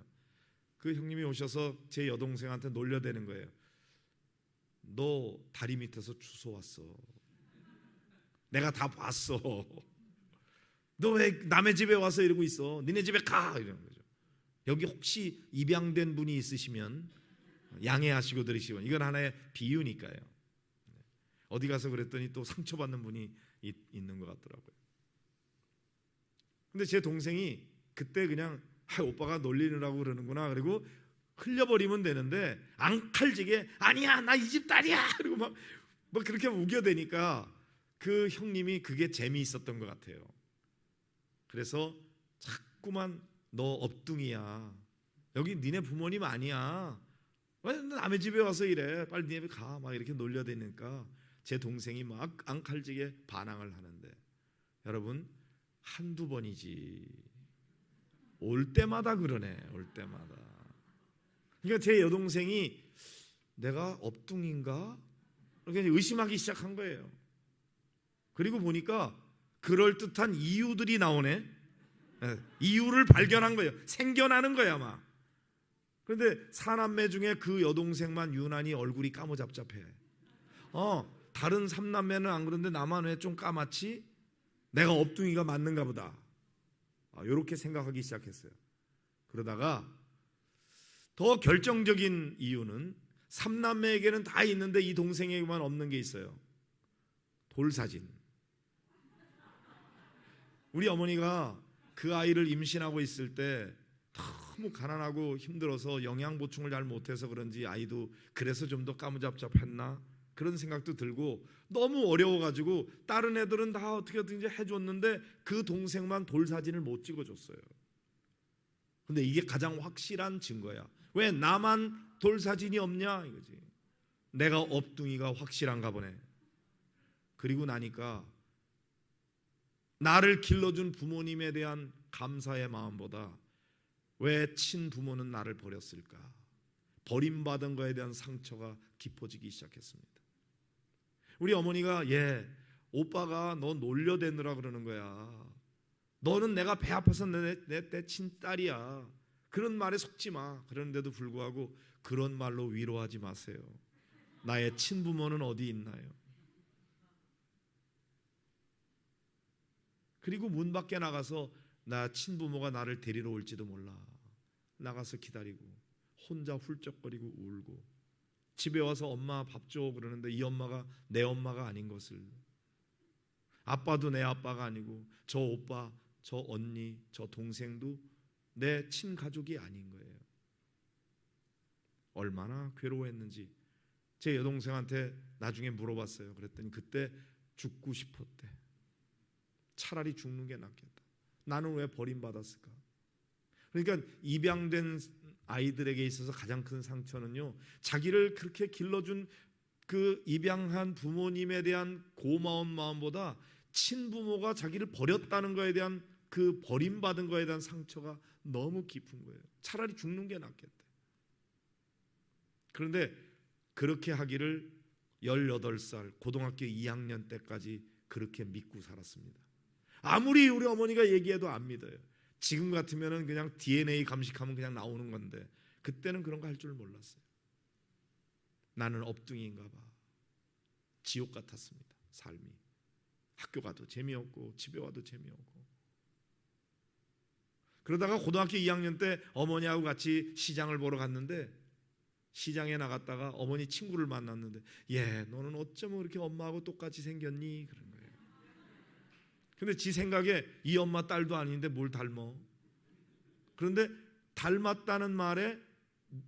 그 형님이 오셔서 제 여동생한테 놀려대는 거예요. 너 다리 밑에서 주워왔어. 내가 다 봤어. 너 왜 남의 집에 와서 이러고 있어? 니네 집에 가! 이러는 거죠. 여기 혹시 입양된 분이 있으시면 양해하시고 들으시고 이건 하나의 비유니까요. 어디 가서 그랬더니 또 상처받는 분이 있는 것 같더라고요. 근데 제 동생이 그때 그냥 오빠가 놀리느라고 그러는구나. 그리고 흘려버리면 되는데 앙칼지게 아니야 나 이 집 딸이야 그리고 막 그렇게 우겨대니까 그 형님이 그게 재미있었던 것 같아요. 그래서 자꾸만 너 업둥이야, 여기 니네 부모님 아니야, 왜 남의 집에 와서 이래, 빨리 니네 집에 가, 막 이렇게 놀려대니까 제 동생이 막 앙칼지게 반항을 하는데, 여러분 한두 번이지 올 때마다 그러네. 올 때마다. 그러니까 제 여동생이 내가 업둥인가 이렇게 의심하기 시작한 거예요. 그리고 보니까 그럴듯한 이유들이 나오네. 이유를 발견한 거예요. 생겨나는 거야 아마. 그런데 사남매 중에 그 여동생만 유난히 얼굴이 까무잡잡해. 다른 삼남매는 안 그런데 나만 왜 좀 까맣지? 내가 업둥이가 맞는가 보다. 이렇게 생각하기 시작했어요. 그러다가 더 결정적인 이유는 삼남매에게는 다 있는데 이 동생에게만 없는 게 있어요. 돌사진. 우리 어머니가 그 아이를 임신하고 있을 때 너무 가난하고 힘들어서 영양 보충을 잘 못해서 그런지 아이도 그래서 좀 더 까무잡잡했나 그런 생각도 들고, 너무 어려워가지고 다른 애들은 다 어떻게든지 해줬는데 그 동생만 돌사진을 못 찍어줬어요. 근데 이게 가장 확실한 증거야. 왜 나만 돌사진이 없냐 이거지. 내가 업둥이가 확실한가 보네. 그리고 나니까 나를 길러준 부모님에 대한 감사의 마음보다 왜 친부모는 나를 버렸을까, 버림받은 거에 대한 상처가 깊어지기 시작했습니다. 우리 어머니가 오빠가 너 놀려대느라 그러는 거야, 너는 내가 배 아파서 내 친딸이야, 그런 말에 속지 마. 그런데도 불구하고 그런 말로 위로하지 마세요. 나의 친부모는 어디 있나요? 그리고 문 밖에 나가서 나 친부모가 나를 데리러 올지도 몰라. 나가서 기다리고 혼자 훌쩍거리고 울고 집에 와서 엄마 밥 줘 그러는데 이 엄마가 내 엄마가 아닌 것을, 아빠도 내 아빠가 아니고 저 오빠, 저 언니, 저 동생도 내 친가족이 아닌 거예요. 얼마나 괴로워했는지 제 여동생한테 나중에 물어봤어요. 그랬더니 그때 죽고 싶었대. 차라리 죽는 게 낫겠다. 나는 왜 버림받았을까? 그러니까 입양된 아이들에게 있어서 가장 큰 상처는요, 자기를 그렇게 길러준 그 입양한 부모님에 대한 고마운 마음보다 친부모가 자기를 버렸다는 거에 대한 그 버림받은 거에 대한 상처가 너무 깊은 거예요. 차라리 죽는 게 낫겠다. 그런데 그렇게 하기를 18살 고등학교 2학년 때까지 그렇게 믿고 살았습니다. 아무리 우리 어머니가 얘기해도 안 믿어요. 지금 같으면 그냥 DNA 감식하면 그냥 나오는 건데 그때는 그런 거 할 줄 몰랐어요. 나는 업둥이인가 봐. 지옥 같았습니다. 삶이. 학교 가도 재미없고 집에 와도 재미없고. 그러다가 고등학교 2학년 때 어머니하고 같이 시장을 보러 갔는데, 시장에 나갔다가 어머니 친구를 만났는데, 너는 어쩌면 그렇게 엄마하고 똑같이 생겼니? 그런 거예요. 근데 지 생각에 이 엄마 딸도 아닌데 뭘 닮어? 그런데 닮았다는 말에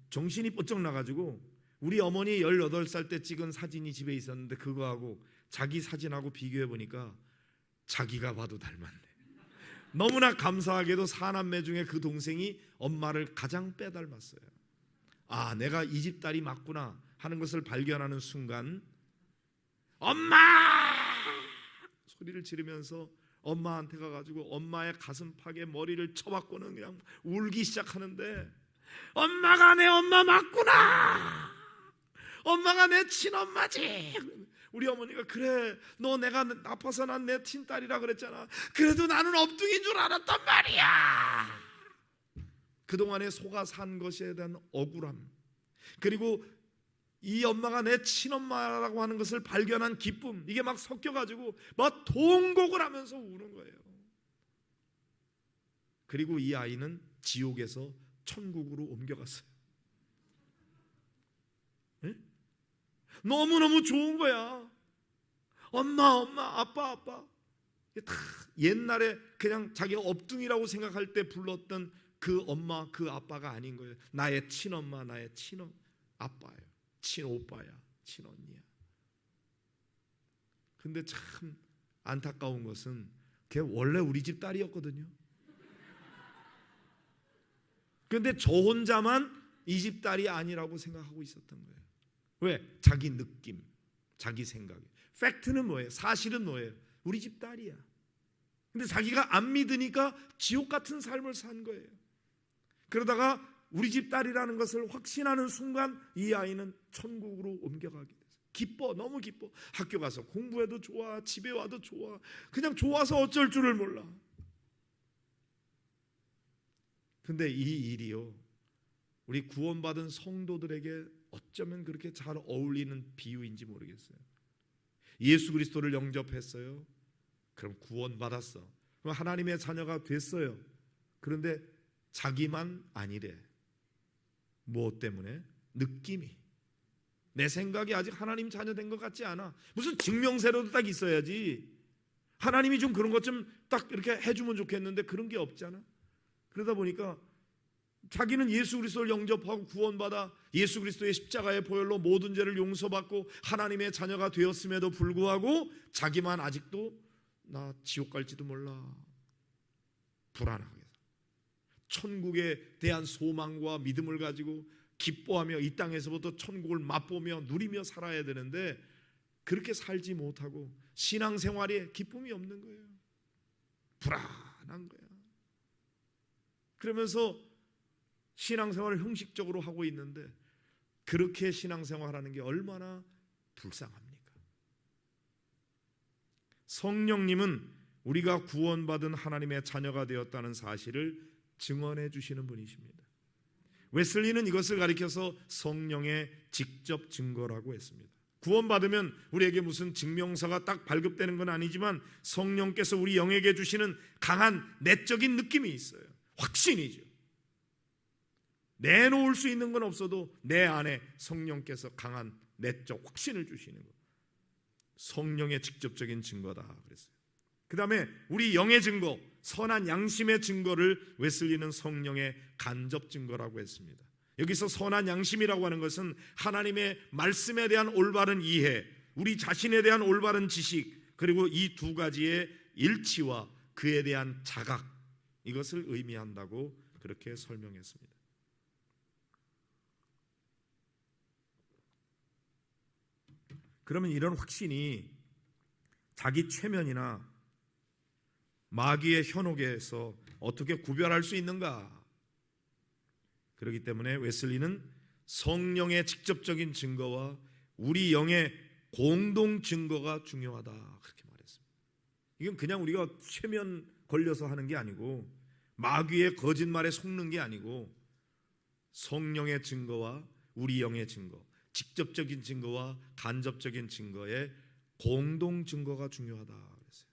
정신이 번쩍 나가지고 우리 어머니 18살 때 찍은 사진이 집에 있었는데 그거하고 자기 사진하고 비교해 보니까 자기가 봐도 닮았네. 너무나 감사하게도 사남매 중에 그 동생이 엄마를 가장 빼닮았어요. 아, 내가 이 집 딸이 맞구나 하는 것을 발견하는 순간 엄마! 소리를 지르면서 엄마한테 가가지고 엄마의 가슴팍에 머리를 쳐박고는 그냥 울기 시작하는데, 엄마가 내 엄마 맞구나, 엄마가 내 친엄마지. 우리 어머니가 그래, 너 내가 아파서 난 내 친딸이라 그랬잖아. 그래도 나는 업둥인 줄 알았단 말이야. 그동안에 속아 산 것에 대한 억울함, 그리고 이 엄마가 내 친엄마라고 하는 것을 발견한 기쁨, 이게 막 섞여가지고 막 통곡을 하면서 우는 거예요. 그리고 이 아이는 지옥에서 천국으로 옮겨갔어요. 네? 너무너무 좋은 거야. 엄마, 아빠. 다 옛날에 그냥 자기가 업둥이라고 생각할 때 불렀던 그 엄마, 그 아빠가 아닌 거예요. 나의 친엄마, 나의 친아빠예요. 친오빠야, 친언니야. 근데 참 안타까운 것은 걔 원래 우리 집 딸이었거든요. 그런데 저 혼자만 이 집 딸이 아니라고 생각하고 있었던 거예요. 왜? 자기 느낌, 자기 생각. 팩트는 뭐예요? 사실은 뭐예요? 우리 집 딸이야. 근데 자기가 안 믿으니까 지옥 같은 삶을 산 거예요. 그러다가 우리 집 딸이라는 것을 확신하는 순간 이 아이는 천국으로 옮겨가게 됐어요. 기뻐, 너무 기뻐. 학교 가서 공부해도 좋아, 집에 와도 좋아. 그냥 좋아서 어쩔 줄을 몰라. 근데 이 일이요, 우리 구원받은 성도들에게 어쩌면 그렇게 잘 어울리는 비유인지 모르겠어요. 예수 그리스도를 영접했어요. 그럼 구원받았어. 그럼 하나님의 자녀가 됐어요. 그런데 자기만 아니래. 무엇 때문에? 느낌이. 내 생각이 아직 하나님 자녀 된 것 같지 않아. 무슨 증명세로도 딱 있어야지. 하나님이 좀 그런 것 좀 딱 이렇게 해주면 좋겠는데 그런 게 없잖아. 그러다 보니까 자기는 예수 그리스도를 영접하고 구원받아 예수 그리스도의 십자가의 보혈로 모든 죄를 용서받고 하나님의 자녀가 되었음에도 불구하고 자기만 아직도 나 지옥 갈지도 몰라. 불안하게. 천국에 대한 소망과 믿음을 가지고 기뻐하며 이 땅에서부터 천국을 맛보며 누리며 살아야 되는데 그렇게 살지 못하고 신앙생활에 기쁨이 없는 거예요. 불안한 거야. 그러면서 신앙생활을 형식적으로 하고 있는데 그렇게 신앙생활하는 게 얼마나 불쌍합니까? 성령님은 우리가 구원받은 하나님의 자녀가 되었다는 사실을 증언해 주시는 분이십니다. 웨슬리는 이것을 가리켜서 성령의 직접 증거라고 했습니다. 구원받으면 우리에게 무슨 증명서가 딱 발급되는 건 아니지만 성령께서 우리 영에게 주시는 강한 내적인 느낌이 있어요. 확신이죠. 내놓을 수 있는 건 없어도 내 안에 성령께서 강한 내적 확신을 주시는 것. 성령의 직접적인 증거다 그랬어요. 그 다음에 우리 영의 증거, 선한 양심의 증거를 웨슬리는 성령의 간접 증거라고 했습니다. 여기서 선한 양심이라고 하는 것은 하나님의 말씀에 대한 올바른 이해, 우리 자신에 대한 올바른 지식, 그리고 이 두 가지의 일치와 그에 대한 자각, 이것을 의미한다고 그렇게 설명했습니다. 그러면 이런 확신이 자기 최면이나 마귀의 현혹에서 어떻게 구별할 수 있는가? 그렇기 때문에 웨슬리는 성령의 직접적인 증거와 우리 영의 공동 증거가 중요하다 그렇게 말했습니다. 이건 그냥 우리가 최면 걸려서 하는 게 아니고 마귀의 거짓말에 속는 게 아니고 성령의 증거와 우리 영의 증거, 직접적인 증거와 간접적인 증거의 공동 증거가 중요하다 그랬어요.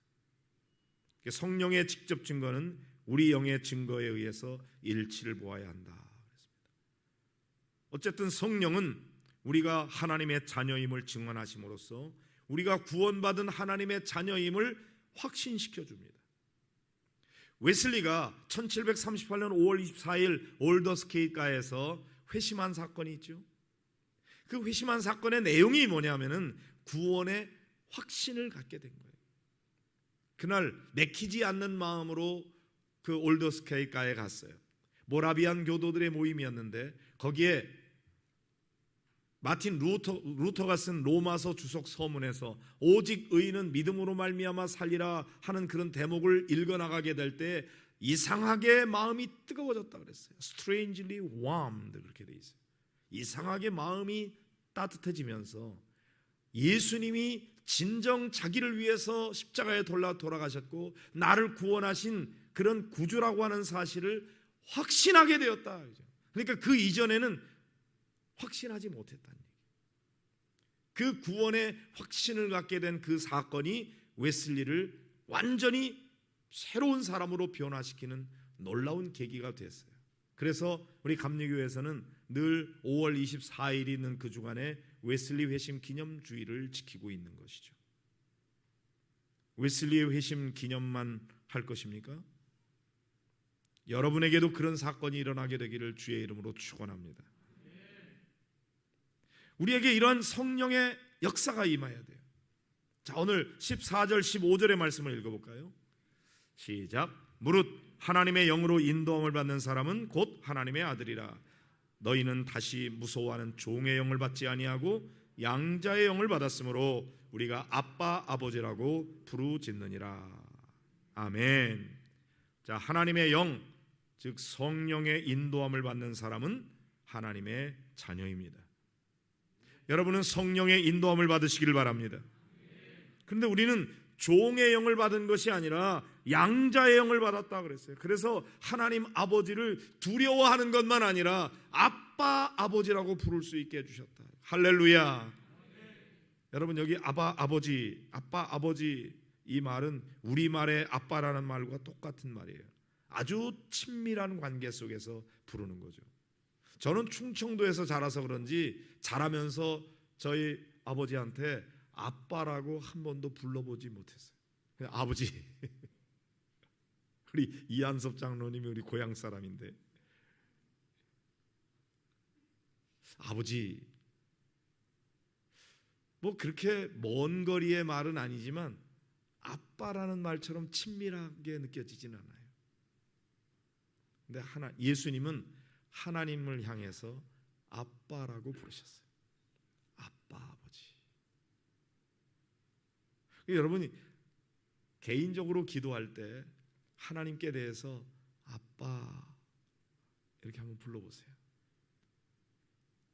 성령의 직접 증거는 우리 영의 증거에 의해서 일치를 보아야 한다 그랬습니다. 어쨌든 성령은 우리가 하나님의 자녀임을 증언하심으로써 우리가 구원받은 하나님의 자녀임을 확신시켜 줍니다. 웨슬리가 1738년 5월 24일 올더스케이가에서 회심한 사건이 있죠. 그 회심한 사건의 내용이 뭐냐면은 구원의 확신을 갖게 된 거예요. 그날 내키지 않는 마음으로 그 올더스케이가에 갔어요. 모라비안 교도들의 모임이었는데 거기에 마틴 루터가 쓴 로마서 주석 서문에서 오직 의인은 믿음으로 말미암아 살리라 하는 그런 대목을 읽어나가게 될 때 이상하게 마음이 뜨거워졌다 그랬어요. Strangely warmed 그렇게 돼 있어요. 이상하게 마음이 따뜻해지면서 예수님이 진정 자기를 위해서 십자가에 돌아가셨고 나를 구원하신 그런 구주라고 하는 사실을 확신하게 되었다. 그러니까 그 이전에는 확신하지 못했다는 얘기예요. 그 구원의 확신을 갖게 된 그 사건이 웨슬리를 완전히 새로운 사람으로 변화시키는 놀라운 계기가 됐어요. 그래서 우리 감리교회에서는 늘 5월 24일이 있는 그 주간에 웨슬리 회심 기념주일을 지키고 있는 것이죠. 웨슬리의 회심 기념만 할 것입니까? 여러분에게도 그런 사건이 일어나게 되기를 주의 이름으로 축원합니다. 우리에게 이러한 성령의 역사가 임해야 돼요. 자, 오늘 14절 15절의 말씀을 읽어볼까요? 시작. 무릇 하나님의 영으로 인도함을 받는 사람은 곧 하나님의 아들이라. 너희는 다시 무서워하는 종의 영을 받지 아니하고 양자의 영을 받았으므로 우리가 아빠 아버지라고 부르짖느니라. 아멘. 자, 하나님의 영, 즉 성령의 인도함을 받는 사람은 하나님의 자녀입니다. 여러분은 성령의 인도함을 받으시기를 바랍니다. 그런데 우리는 종의 영을 받은 것이 아니라 양자의 영을 받았다 그랬어요. 그래서 하나님 아버지를 두려워하는 것만 아니라 아빠 아버지라고 부를 수 있게 해주셨다. 할렐루야. 여러분, 여기 아빠 아버지 이 말은 우리말의 아빠라는 말과 똑같은 말이에요. 아주 친밀한 관계 속에서 부르는 거죠. 저는 충청도에서 자라서 그런지 자라면서 저희 아버지한테 아빠라고 한 번도 불러보지 못했어요. 그냥 아버지. 우리 이한섭 장로님이 우리 고향 사람인데 아버지, 뭐 그렇게 먼 거리의 말은 아니지만 아빠라는 말처럼 친밀하게 느껴지진 않아요. 근데 예수님은 하나님을 향해서 아빠라고 부르셨어요. 아빠, 아버지. 여러분이 개인적으로 기도할 때 하나님께 대해서 아빠 이렇게 한번 불러보세요.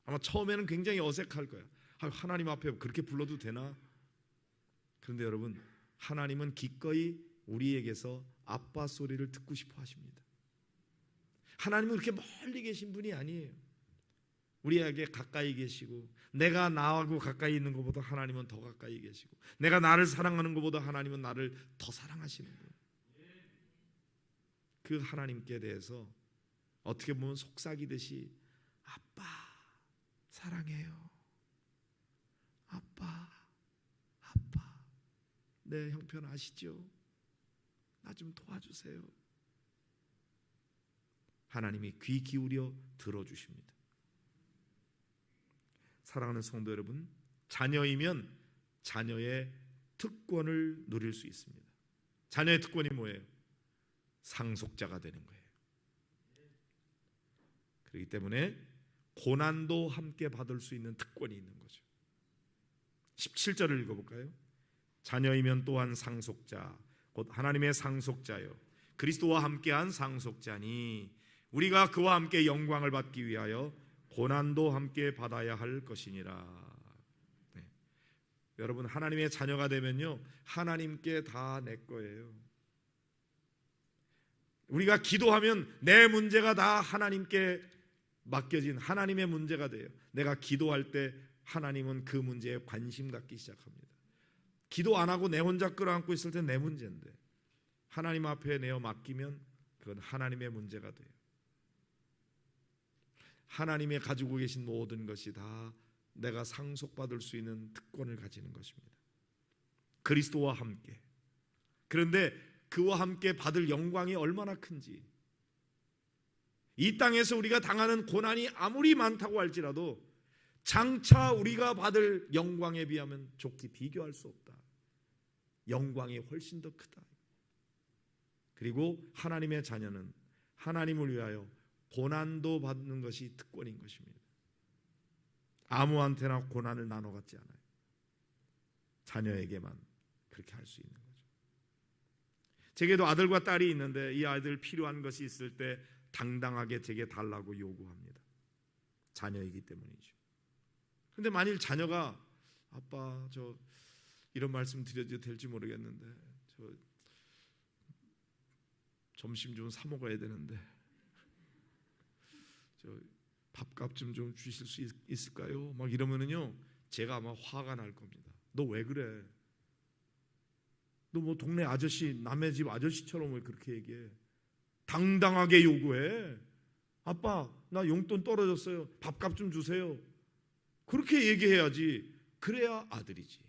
아마 처음에는 굉장히 어색할 거예요. 하나님 앞에 그렇게 불러도 되나? 그런데 여러분, 하나님은 기꺼이 우리에게서 아빠 소리를 듣고 싶어 하십니다. 하나님은 그렇게 멀리 계신 분이 아니에요. 우리에게 가까이 계시고, 내가 나하고 가까이 있는 것보다 하나님은 더 가까이 계시고, 내가 나를 사랑하는 것보다 하나님은 나를 더 사랑하시는 거예요. 그 하나님께 대해서 어떻게 보면 속삭이듯이 아빠 사랑해요. 아빠 내 형편 아시죠? 나 좀 도와주세요. 하나님이 귀 기울여 들어주십니다. 사랑하는 성도 여러분, 자녀이면 자녀의 특권을 누릴 수 있습니다. 자녀의 특권이 뭐예요? 상속자가 되는 거예요. 그렇기 때문에 고난도 함께 받을 수 있는 특권이 있는 거죠. 17절을 읽어볼까요? 자녀이면 또한 상속자, 곧 하나님의 상속자요 그리스도와 함께한 상속자니 우리가 그와 함께 영광을 받기 위하여 고난도 함께 받아야 할 것이니라. 네. 여러분, 하나님의 자녀가 되면요, 하나님께 다 내 거예요. 우리가 기도하면 내 문제가 다 하나님께 맡겨진 하나님의 문제가 돼요. 내가 기도할 때 하나님은 그 문제에 관심 갖기 시작합니다. 기도 안 하고 내 혼자 끌어안고 있을 때 내 문제인데 하나님 앞에 내어 맡기면 그건 하나님의 문제가 돼요. 하나님이 가지고 계신 모든 것이 다 내가 상속받을 수 있는 특권을 가지는 것입니다. 그리스도와 함께. 그런데 그와 함께 받을 영광이 얼마나 큰지, 이 땅에서 우리가 당하는 고난이 아무리 많다고 할지라도 장차 우리가 받을 영광에 비하면 좋게 비교할 수 없다. 영광이 훨씬 더 크다. 그리고 하나님의 자녀는 하나님을 위하여 고난도 받는 것이 특권인 것입니다. 아무한테나 고난을 나눠 갖지 않아요. 자녀에게만 그렇게 할 수 있는 거죠. 제게도 아들과 딸이 있는데 이 아이들 필요한 것이 있을 때 당당하게 제게 달라고 요구합니다. 자녀이기 때문이죠. 그런데 만일 자녀가 아빠 저 이런 말씀 드려도 될지 모르겠는데 저 점심 좀 사 먹어야 되는데 저 밥값 좀 주실 수 있을까요? 막 이러면은요 제가 아마 화가 날 겁니다. 너 왜 그래? 너 뭐 동네 아저씨, 남의 집 아저씨처럼 왜 그렇게 얘기해? 당당하게 요구해. 아빠 나 용돈 떨어졌어요. 밥값 좀 주세요. 그렇게 얘기해야지. 그래야 아들이지.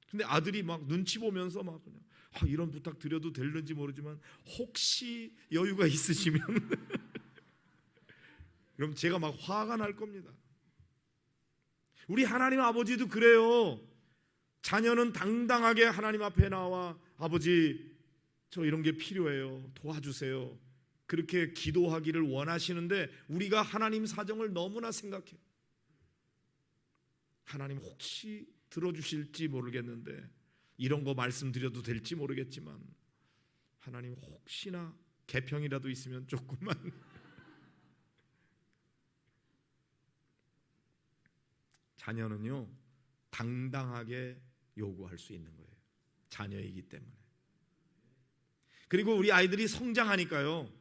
근데 아들이 막 눈치 보면서 막 그냥 이런 부탁 드려도 될는지 모르지만 혹시 여유가 있으시면 그럼 제가 막 화가 날 겁니다. 우리 하나님 아버지도 그래요. 자녀는 당당하게 하나님 앞에 나와 아버지 저 이런 게 필요해요, 도와주세요, 그렇게 기도하기를 원하시는데 우리가 하나님 사정을 너무나 생각해요. 하나님 혹시 들어주실지 모르겠는데, 이런 거 말씀드려도 될지 모르겠지만 하나님 혹시나 개평이라도 있으면 조금만 자녀는요 당당하게 요구할 수 있는 거예요. 자녀이기 때문에. 그리고 우리 아이들이 성장하니까요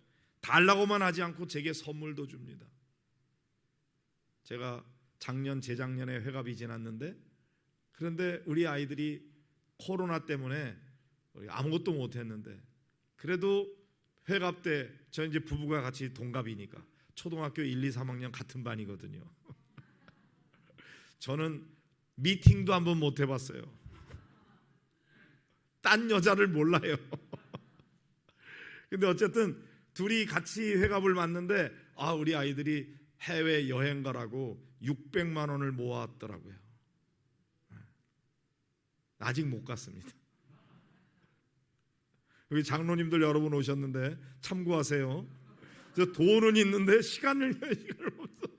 달라고만 하지 않고 제게 선물도 줍니다. 제가 작년 재작년에 회갑이 지났는데, 그런데 우리 아이들이 코로나 때문에 아무것도 못했는데 그래도 회갑 때 저 이제 부부가 같이 동갑이니까 초등학교 1, 2, 3학년 같은 반이거든요. 저는 미팅도 한번 못 해봤어요. 딴 여자를 몰라요. 근데 어쨌든 둘이 같이 회갑을 맞는데 우리 아이들이 해외 여행 가라고 600만 원을 모았더라고요. 아직 못 갔습니다. 여기 장로님들 여러분 오셨는데 참고하세요. 저 돈은 있는데 시간을 없어.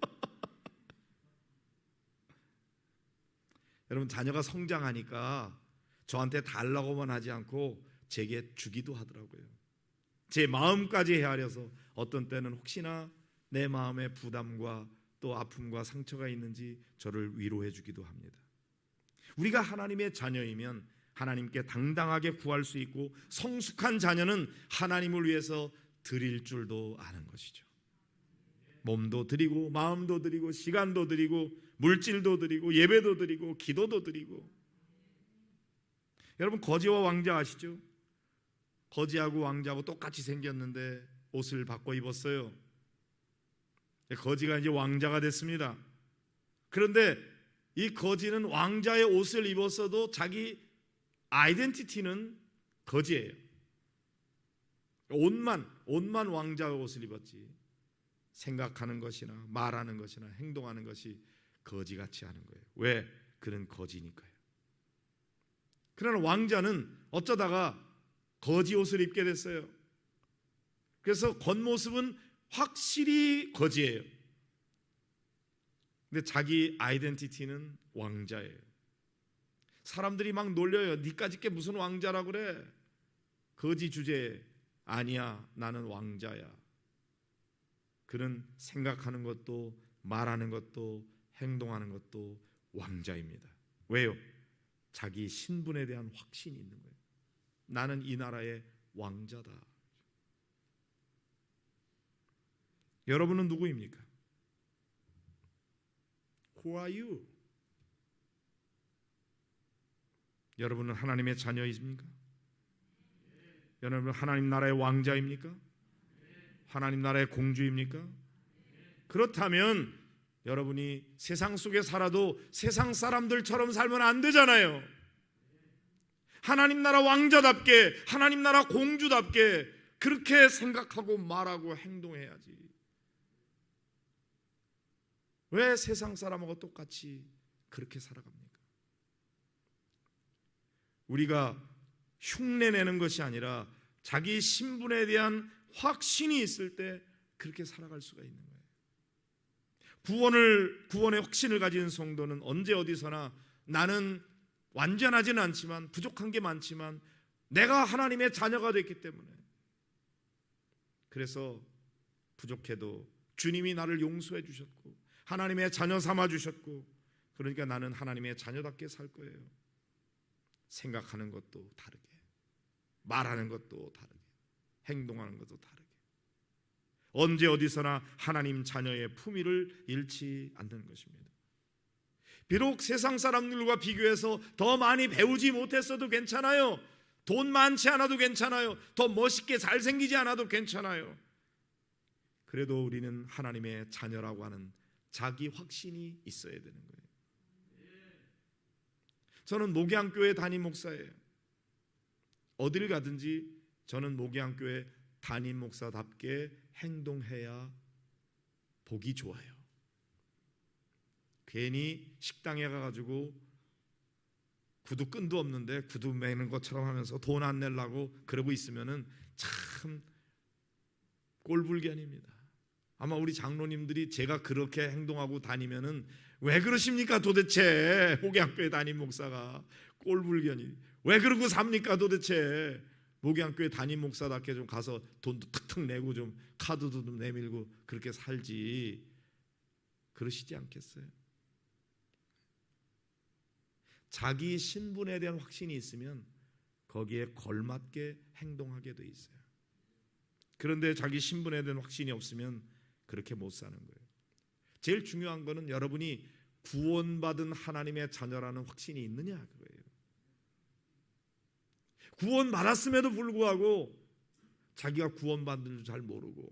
여러분 자녀가 성장하니까 저한테 달라고만 하지 않고 제게 주기도 하더라고요. 제 마음까지 헤아려서 어떤 때는 혹시나 내 마음에 부담과 또 아픔과 상처가 있는지 저를 위로해 주기도 합니다. 우리가 하나님의 자녀이면 하나님께 당당하게 구할 수 있고, 성숙한 자녀는 하나님을 위해서 드릴 줄도 아는 것이죠. 몸도 드리고 마음도 드리고 시간도 드리고 물질도 드리고 예배도 드리고 기도도 드리고. 여러분 거지와 왕자 아시죠? 거지하고 왕자하고 똑같이 생겼는데 옷을 바꿔 입었어요. 거지가 이제 왕자가 됐습니다. 그런데 이 거지는 왕자의 옷을 입었어도 자기 아이덴티티는 거지예요. 옷만 왕자의 옷을 입었지 생각하는 것이나 말하는 것이나 행동하는 것이 거지같이 하는 거예요. 왜? 그는 거지니까요. 그러나 왕자는 어쩌다가 거지 옷을 입게 됐어요. 그래서 겉모습은 확실히 거지예요. 근데 자기 아이덴티티는 왕자예요. 사람들이 막 놀려요. 니까짓 게 무슨 왕자라고 그래? 거지 주제에. 아니야, 나는 왕자야. 그는 생각하는 것도 말하는 것도 행동하는 것도 왕자입니다. 왜요? 자기 신분에 대한 확신이 있는 거예요. 나는 이 나라의 왕자다. 여러분은 누구입니까? Who are you? 여러분은 하나님의 자녀이십니까? 여러분은 하나님 나라의 왕자입니까? 하나님 나라의 공주입니까? 그렇다면 여러분이 세상 속에 살아도 세상 사람들처럼 살면 안 되잖아요. 하나님 나라 왕자답게, 하나님 나라 공주답게 그렇게 생각하고 말하고 행동해야지. 왜 세상 사람하고 똑같이 그렇게 살아갑니까? 우리가 흉내내는 것이 아니라 자기 신분에 대한 확신이 있을 때 그렇게 살아갈 수가 있는 거예요. 구원의 확신을 가진 성도는 언제 어디서나 나는 완전하지는 않지만 부족한 게 많지만 내가 하나님의 자녀가 됐기 때문에, 그래서 부족해도 주님이 나를 용서해 주셨고 하나님의 자녀 삼아 주셨고, 그러니까 나는 하나님의 자녀답게 살 거예요. 생각하는 것도 다르게, 말하는 것도 다르게, 행동하는 것도 다르게, 언제 어디서나 하나님 자녀의 품위를 잃지 않는 것입니다. 비록 세상 사람들과 비교해서 더 많이 배우지 못했어도 괜찮아요. 돈 많지 않아도 괜찮아요. 더 멋있게 잘생기지 않아도 괜찮아요. 그래도 우리는 하나님의 자녀라고 하는 자기 확신이 있어야 되는 거예요. 저는 목양교회 담임 목사예요. 어딜 가든지 저는 목양교회 담임 목사답게 행동해야 보기 좋아요. 괜히 식당에 가가지고 구두 끈도 없는데 구두 매는 것처럼 하면서 돈 안 내려고 그러고 있으면은 참 꼴불견입니다. 아마 우리 장로님들이 제가 그렇게 행동하고 다니면은 왜 그러십니까 도대체? 목양교회 담임 목사가 꼴불견이 왜 그러고 삽니까 도대체? 목양교회 담임 목사답게 좀 가서 돈도 탁탁 내고 좀 카드도 좀 내밀고 그렇게 살지 그러시지 않겠어요? 자기 신분에 대한 확신이 있으면 거기에 걸맞게 행동하게 돼 있어요. 그런데 자기 신분에 대한 확신이 없으면 그렇게 못 사는 거예요. 제일 중요한 거는 여러분이 구원받은 하나님의 자녀라는 확신이 있느냐 그거예요. 구원받았음에도 불구하고 자기가 구원받는 줄 잘 모르고,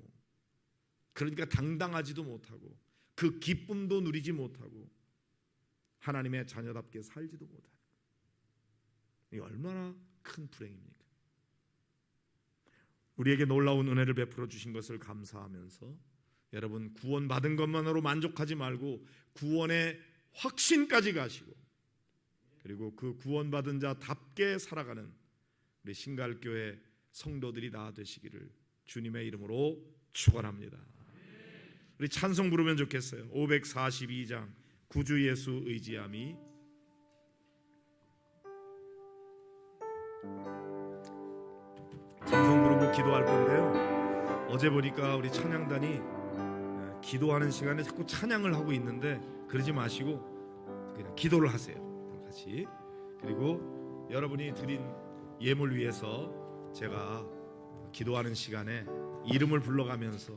그러니까 당당하지도 못하고 그 기쁨도 누리지 못하고 하나님의 자녀답게 살지도 못하는 거예요. 이게 얼마나 큰 불행입니까? 우리에게 놀라운 은혜를 베풀어 주신 것을 감사하면서 여러분 구원받은 것만으로 만족하지 말고 구원의 확신까지 가시고, 그리고 그 구원받은 자답게 살아가는 우리 신갈교회 성도들이 다 되시기를 주님의 이름으로 축원합니다. 우리 찬송 부르면 좋겠어요. 542장 구주 예수 의지함이. 찬송 부르고 기도할 건데요, 어제 보니까 우리 찬양단이 기도하는 시간에 자꾸 찬양을 하고 있는데 그러지 마시고 그냥 기도를 하세요 같이. 그리고 여러분이 드린 예물 위해서 제가 기도하는 시간에 이름을 불러가면서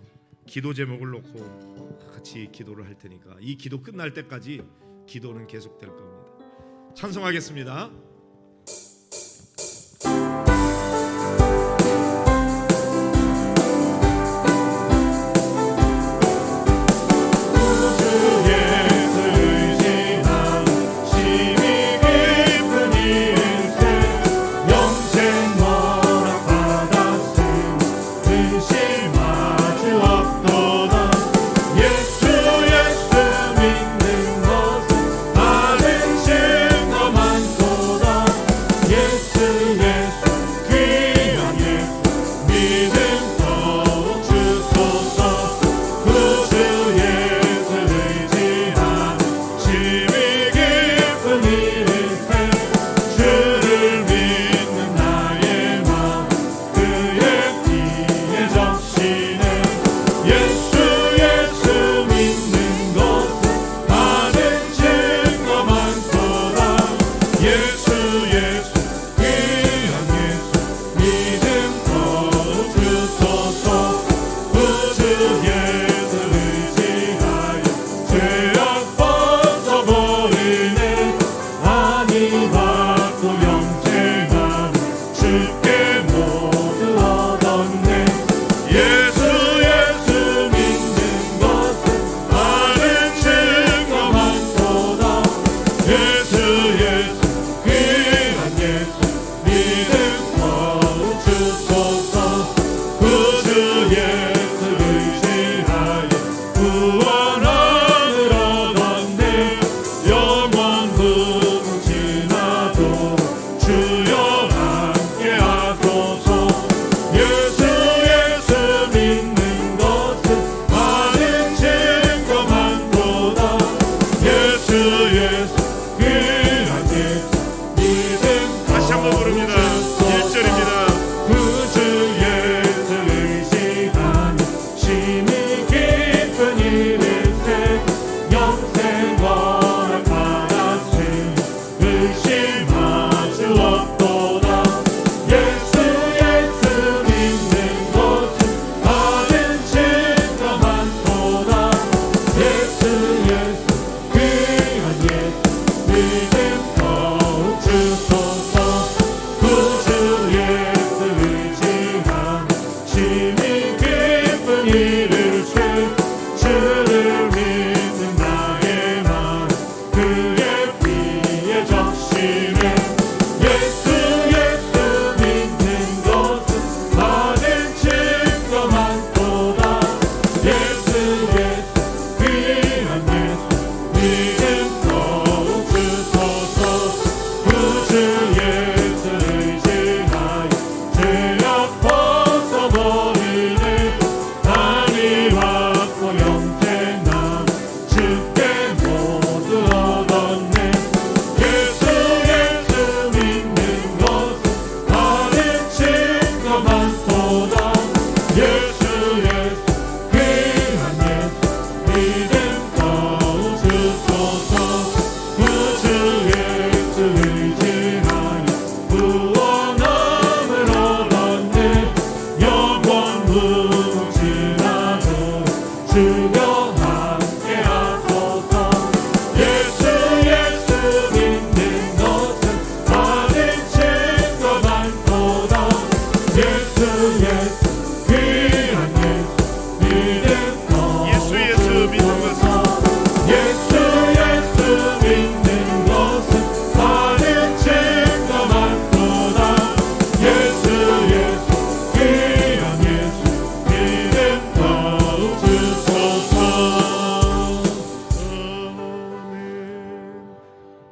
기도 제목을 놓고 같이 기도를 할 테니까 이 기도 끝날 때까지 기도는 계속될 겁니다. 찬송하겠습니다. 예수 믿는 것 다른 증거 많도다.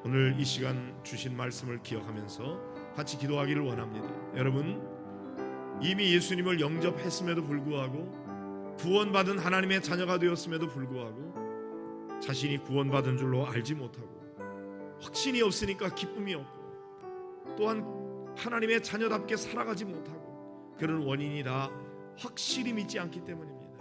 오늘 이 시간 주신 말씀을 기억하면서 같이 기도하기를 원합니다. 여러분, 이미 예수님을 영접했음에도 불구하고 구원받은 하나님의 자녀가 되었음에도 불구하고 자신이 구원받은 줄로 알지 못하고 확신이 없으니까 기쁨이 없고 또한 하나님의 자녀답게 살아가지 못하고 그런 원인이 다 확실히 믿지 않기 때문입니다.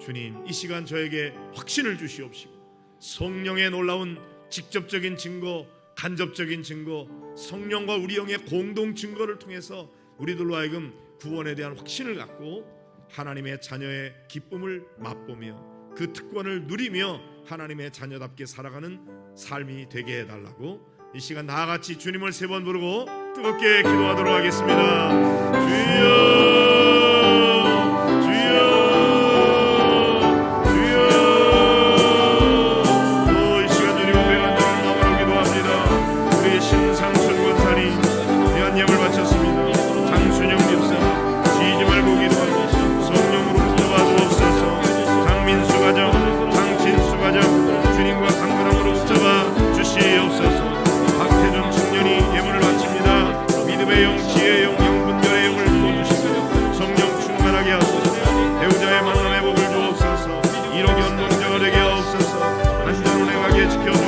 주님, 이 시간 저에게 확신을 주시옵시고 성령의 놀라운 직접적인 증거, 간접적인 증거, 성령과 우리 영의 공동 증거를 통해서 우리들로 하여금 구원에 대한 확신을 갖고 하나님의 자녀의 기쁨을 맛보며 그 특권을 누리며 하나님의 자녀답게 살아가는 삶이 되게 해달라고 이 시간 다같이 주님을 3번 부르고 뜨겁게 기도하도록 하겠습니다. 주여, 지켜주옵소서. 안전운행하게 지켜주옵소서.